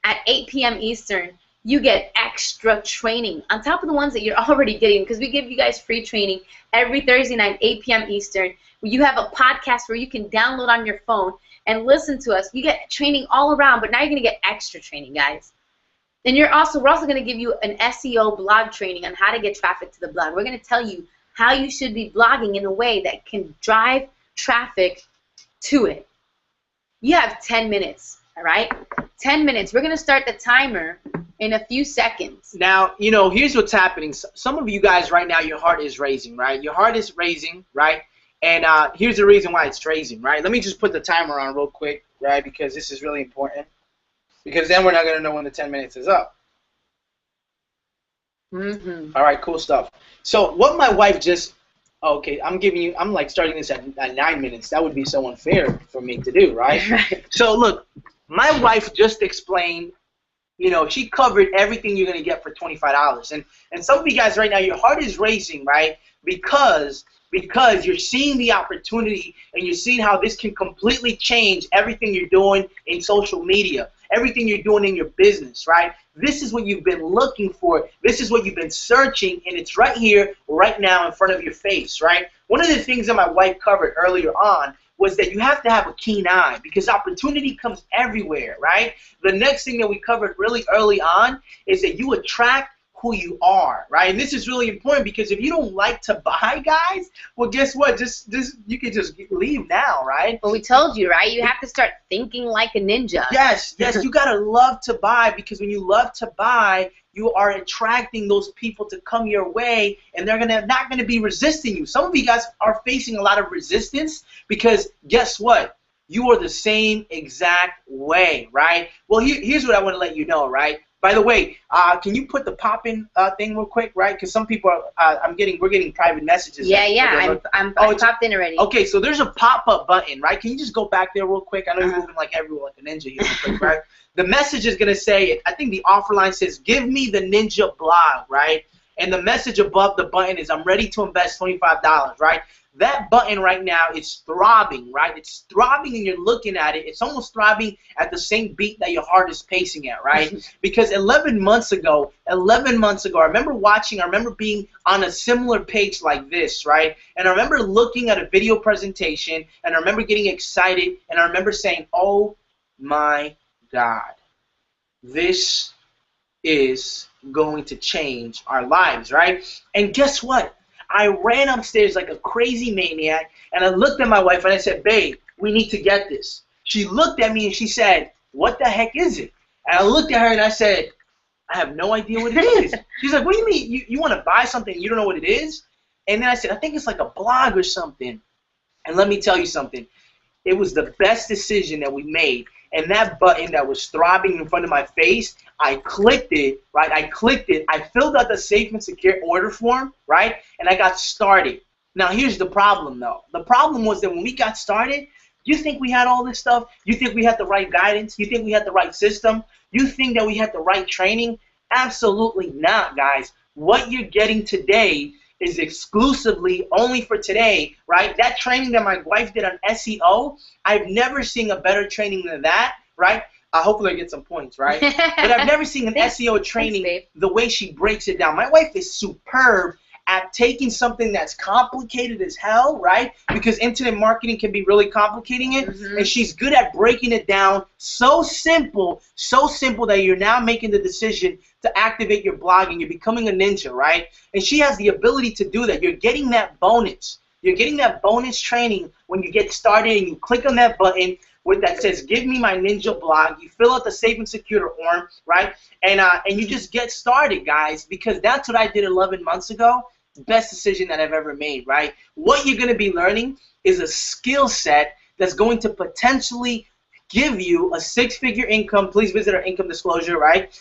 at 8 p.m. Eastern, you get extra training on top of the ones that you're already getting, because we give you guys free training every Thursday night, 8 p.m. Eastern. You have a podcast where you can download on your phone and listen to us. You get training all around, but now you're going to get extra training, guys. And we're also going to give you an SEO blog training on how to get traffic to the blog. We're going to tell you how you should be blogging in a way that can drive traffic to it. You have 10 minutes, all right? 10 minutes. We're going to start the timer in a few seconds. Now, you know, here's what's happening. Some of you guys right now, your heart is racing, right? Your heart is racing, right? And here's the reason why it's racing, right? Let me just put the timer on real quick, right? Because this is really important. Because then we're not going to know when the 10 minutes is up. All right, cool stuff. So what my wife just, okay, I'm like starting this at 9 minutes. That would be so unfair for me to do, right? Right. So look, my wife just explained, you know, she covered everything you're going to get for $25. And some of you guys right now, your heart is racing, right? Because you're seeing the opportunity and you're seeing how this can completely change everything you're doing in social media, everything you're doing in your business, right? This is what you've been looking for. This is what you've been searching, and it's right here, right now in front of your face, right? One of the things that my wife covered earlier on was that you have to have a keen eye because opportunity comes everywhere, right? The next thing that we covered really early on is that you attract who you are, right? And this is really important because if you don't like to buy, guys, well, guess what? Just you can just leave now, right? But we told you, right? You have to start thinking like a ninja. Yes, you gotta love to buy because when you love to buy, you are attracting those people to come your way, and they're not gonna be resisting you. Some of you guys are facing a lot of resistance because guess what? You are the same exact way, right? Well, here's what I want to let you know, right? By the way, can you put the pop-in thing real quick, right? Because some people are, we're getting private messages. Yeah, I popped in already. Okay, so there's a pop-up button, right? Can you just go back there real quick? I know you're moving like everyone, like a ninja here, real quick, right? The message is gonna say, I think the offer line says, "Give me the Ninja blog," right? And the message above the button is, "I'm ready to invest $25," right? That button right now is throbbing, right? It's throbbing and you're looking at it. It's almost throbbing at the same beat that your heart is pacing at, right? Because 11 months ago, I remember being on a similar page like this, right? And I remember looking at a video presentation and I remember getting excited and I remember saying, oh my God, this is going to change our lives, right? And guess what? I ran upstairs like a crazy maniac, and I looked at my wife, and I said, babe, we need to get this. She looked at me, and she said, what the heck is it? And I looked at her, and I said, I have no idea what it is. She's like, what do you mean? You want to buy something, you don't know what it is? And then I said, I think it's like a blog or something. And let me tell you something. It was the best decision that we made. And that button that was throbbing in front of my face, I clicked it, right? I filled out the safe and secure order form, right? And I got started. Now, here's the problem, though. The problem was that when we got started, you think we had all this stuff? You think we had the right guidance? You think we had the right system? You think that we had the right training? Absolutely not, guys. What you're getting today is exclusively only for today, right? That training that my wife did on SEO, I've never seen a better training than that, right? Hopefully I get some points, right? But I've never seen an SEO training the way she breaks it down. My wife is superb at taking something that's complicated as hell, right? Because internet marketing can be really complicating it, and she's good at breaking it down so simple that you're now making the decision to activate your blog and you're becoming a ninja, right? And she has the ability to do that. You're getting that bonus. You're getting that bonus training when you get started and you click on that button that says, give me my Ninja blog. You fill out the safe and secure form, right? And you just get started, guys, because that's what I did 11 months ago. Best decision that I've ever made, right? What you're going to be learning is a skill set that's going to potentially give you a 6-figure income. Please visit our income disclosure, right?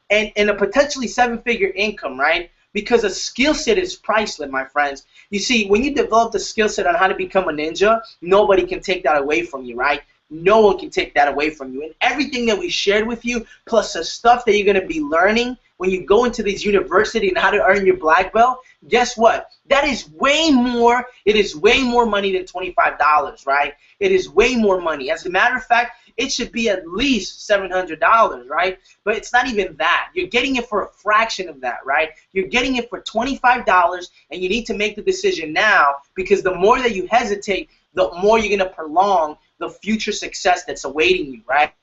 And a potentially 7-figure income, right? Because a skill set is priceless, my friends. You see, when you develop the skill set on how to become a ninja, nobody can take that away from you, right? No one can take that away from you. And everything that we shared with you, plus the stuff that you're going to be learning when you go into this university and how to earn your black belt, guess what? That is way more. It is way more money than $25, right? It is way more money. As a matter of fact, it should be at least $700, right? But it's not even that. You're getting it for a fraction of that, right? You're getting it for $25, and you need to make the decision now, because the more that you hesitate, the more you're going to prolong the future success that's awaiting you, right?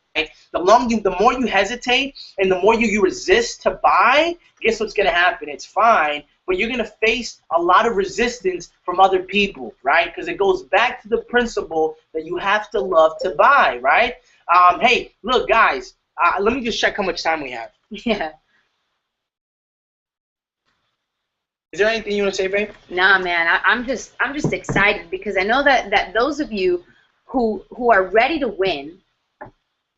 The more you hesitate and the more you resist to buy, guess what's going to happen? It's fine, but you're going to face a lot of resistance from other people, right? Because it goes back to the principle that you have to love to buy, right? Hey, look, guys, let me just check how much time we have. Yeah. Is there anything you want to say, babe? Nah, man, I'm just excited because I know that those of you who are ready to win,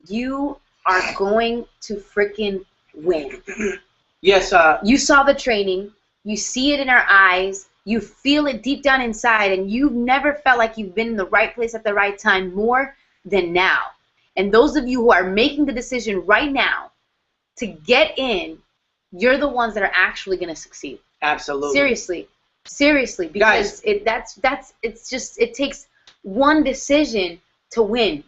you are going to freaking win. Yes. You saw the training. You see it in our eyes. You feel it deep down inside, and you've never felt like you've been in the right place at the right time more than now. And those of you who are making the decision right now to get in, you're the ones that are actually going to succeed. Absolutely. Seriously, because guys, it takes one decision to win.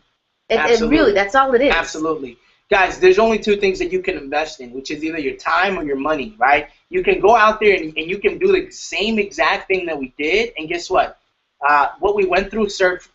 It really, that's all it is. Absolutely. Guys, there's only two things that you can invest in, which is either your time or your money, right? You can go out there and you can do the same exact thing that we did, and guess what? What we went through served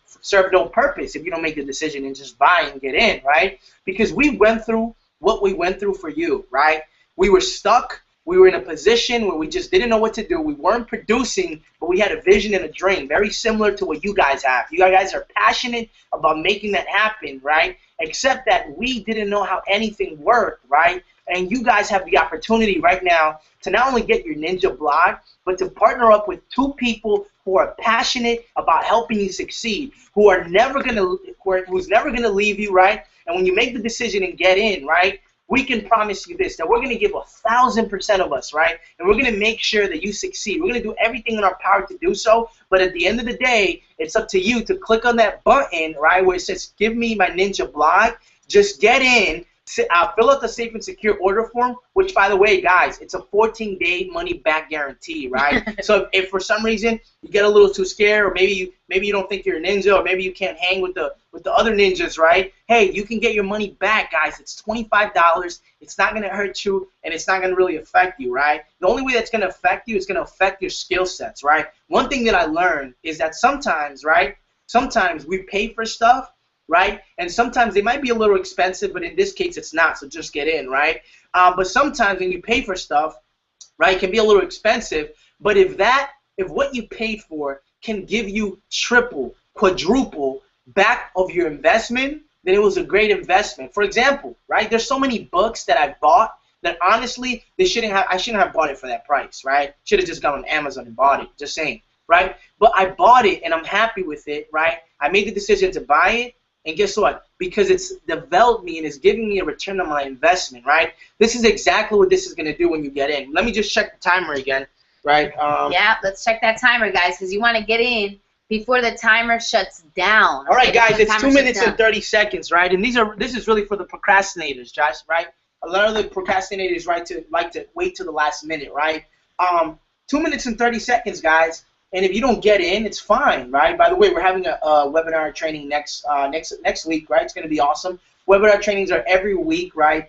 no purpose if you don't make the decision and just buy and get in, right? Because we went through what we went through for you, right? We were stuck. We were in a position where we just didn't know what to do. We weren't producing, but we had a vision and a dream, very similar to what you guys have. You guys are passionate about making that happen, right? Except that we didn't know how anything worked, right? And you guys have the opportunity right now to not only get your ninja block, but to partner up with two people who are passionate about helping you succeed, who's never gonna leave you, right? And when you make the decision and get in, right, we can promise you this, that we're going to give 1,000% of us, right? And we're going to make sure that you succeed. We're going to do everything in our power to do so. But at the end of the day, it's up to you to click on that button, right, where it says, give me my ninja block. Just get in. Fill out the safe and secure order form, which, by the way, guys, it's a 14-day money-back guarantee, right? So if for some reason you get a little too scared, or maybe you don't think you're a ninja, or maybe you can't hang with the other ninjas, right? Hey, you can get your money back, guys. It's $25. It's not going to hurt you, and it's not going to really affect you, right? The only way that's going to affect you is going to affect your skill sets, right? One thing that I learned is that sometimes, right, sometimes we pay for stuff, right? And sometimes they might be a little expensive, but in this case it's not, so just get in, right? But sometimes when you pay for stuff, right, it can be a little expensive, but if what you paid for can give you triple, quadruple back of your investment, then it was a great investment. For example, right, there's so many books that I've bought that honestly I shouldn't have bought it for that price, right? Should have just gone on Amazon and bought it, just saying, right? But I bought it and I'm happy with it, right? I made the decision to buy it. And guess what? Because it's developed me and it's giving me a return on my investment, right? This is exactly what this is going to do when you get in. Let me just check the timer again, right? Yeah, let's check that timer, guys, because you want to get in before the timer shuts down. All right, guys, it's 2 minutes and 30 seconds, right? And this is really for the procrastinators, Josh, right? A lot of the procrastinators like to wait till the last minute, right? 2 minutes and 30 seconds, guys. And if you don't get in, it's fine, right? By the way, we're having a webinar training next week, right? It's going to be awesome. Webinar trainings are every week, right?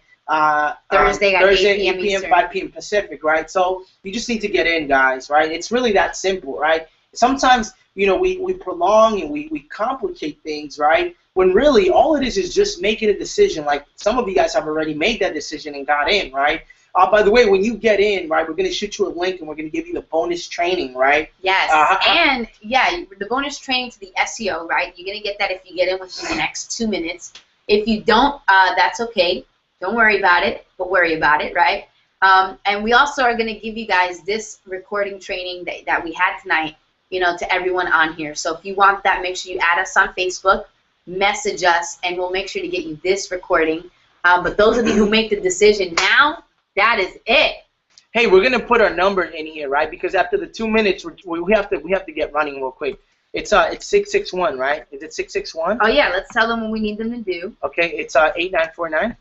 Thursday, 8 p.m., 5 p.m. Pacific, right? So you just need to get in, guys, right? It's really that simple, right? Sometimes, you know, we prolong and we complicate things, right? When really all it is just making a decision. Like some of you guys have already made that decision and got in, right? By the way, when you get in, right, we're going to shoot you a link and we're going to give you the bonus training, right? Yes, and yeah, the bonus training to the SEO, right? You're going to get that if you get in within the next 2 minutes. If you don't, that's okay. Don't worry about it, but worry about it, right? And we also are going to give you guys this recording training that we had tonight, you know, to everyone on here. So if you want that, make sure you add us on Facebook. message us, and we'll make sure to get you this recording. But those of you who make the decision now, that is it. Hey, we're gonna put our number in here, right? Because after the 2 minutes, we have to get running real quick. It's 661, right? Is it 661? Oh yeah, let's tell them what we need them to do. Okay, it's 8949.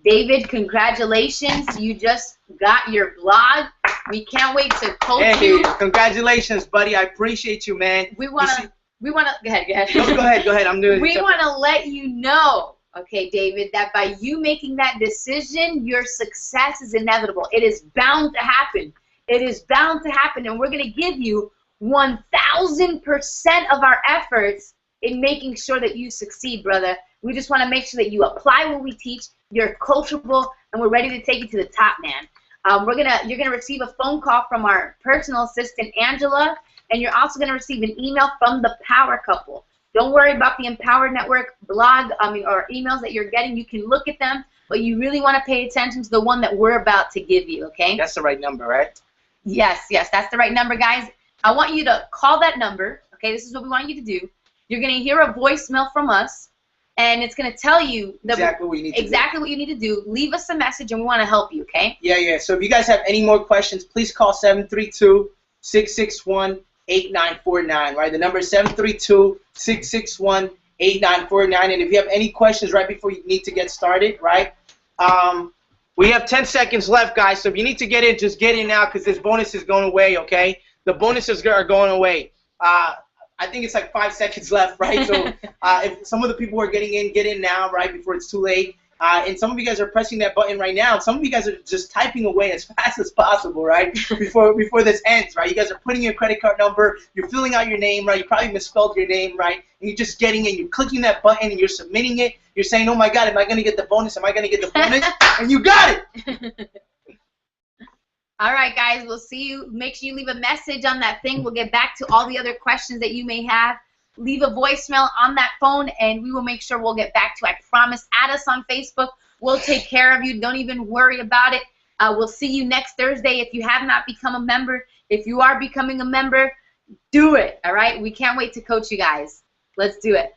David, congratulations! You just got your blog. We can't wait to coach you. Congratulations, buddy! I appreciate you, man. We wanna. Go ahead. Go ahead. I'm doing. We want to let you know, okay, David, that by you making that decision, your success is inevitable. It is bound to happen. It is bound to happen, and we're gonna give you 1,000% of our efforts in making sure that you succeed, brother. We just want to make sure that you apply what we teach. You're coachable, and we're ready to take you to the top, man. You're gonna receive a phone call from our personal assistant, Angela, and you're also gonna receive an email from the Power Couple. Don't worry about the Empower Network blog, or emails that you're getting. You can look at them, but you really want to pay attention to the one that we're about to give you. Okay? That's the right number, right? Yes, that's the right number, guys. I want you to call that number. Okay, this is what we want you to do. You're gonna hear a voicemail from us, and it's going to tell you exactly what you need to do. Leave us a message, and we want to help you, okay? Yeah. So if you guys have any more questions, please call 732-661-8949, right? The number is 732-661-8949. And if you have any questions right before you need to get started, right, we have 10 seconds left, guys. So if you need to get in, just get in now because this bonus is going away, okay? The bonuses are going away. I think it's like 5 seconds left, right? So if some of the people who are getting in, get in now, right, before it's too late. And some of you guys are pressing that button right now. Some of you guys are just typing away as fast as possible, right, before this ends, right? You guys are putting your credit card number. You're filling out your name, right? You probably misspelled your name, right? And you're just getting in. You're clicking that button, and you're submitting it. You're saying, oh, my God, am I going to get the bonus? Am I going to get the bonus? And you got it. All right, guys, we'll see you. Make sure you leave a message on that thing. We'll get back to all the other questions that you may have. Leave a voicemail on that phone, and we will make sure we'll get back to you. I promise. Add us on Facebook. We'll take care of you. Don't even worry about it. We'll see you next Thursday. If you have not become a member, if you are becoming a member, do it, all right? We can't wait to coach you guys. Let's do it.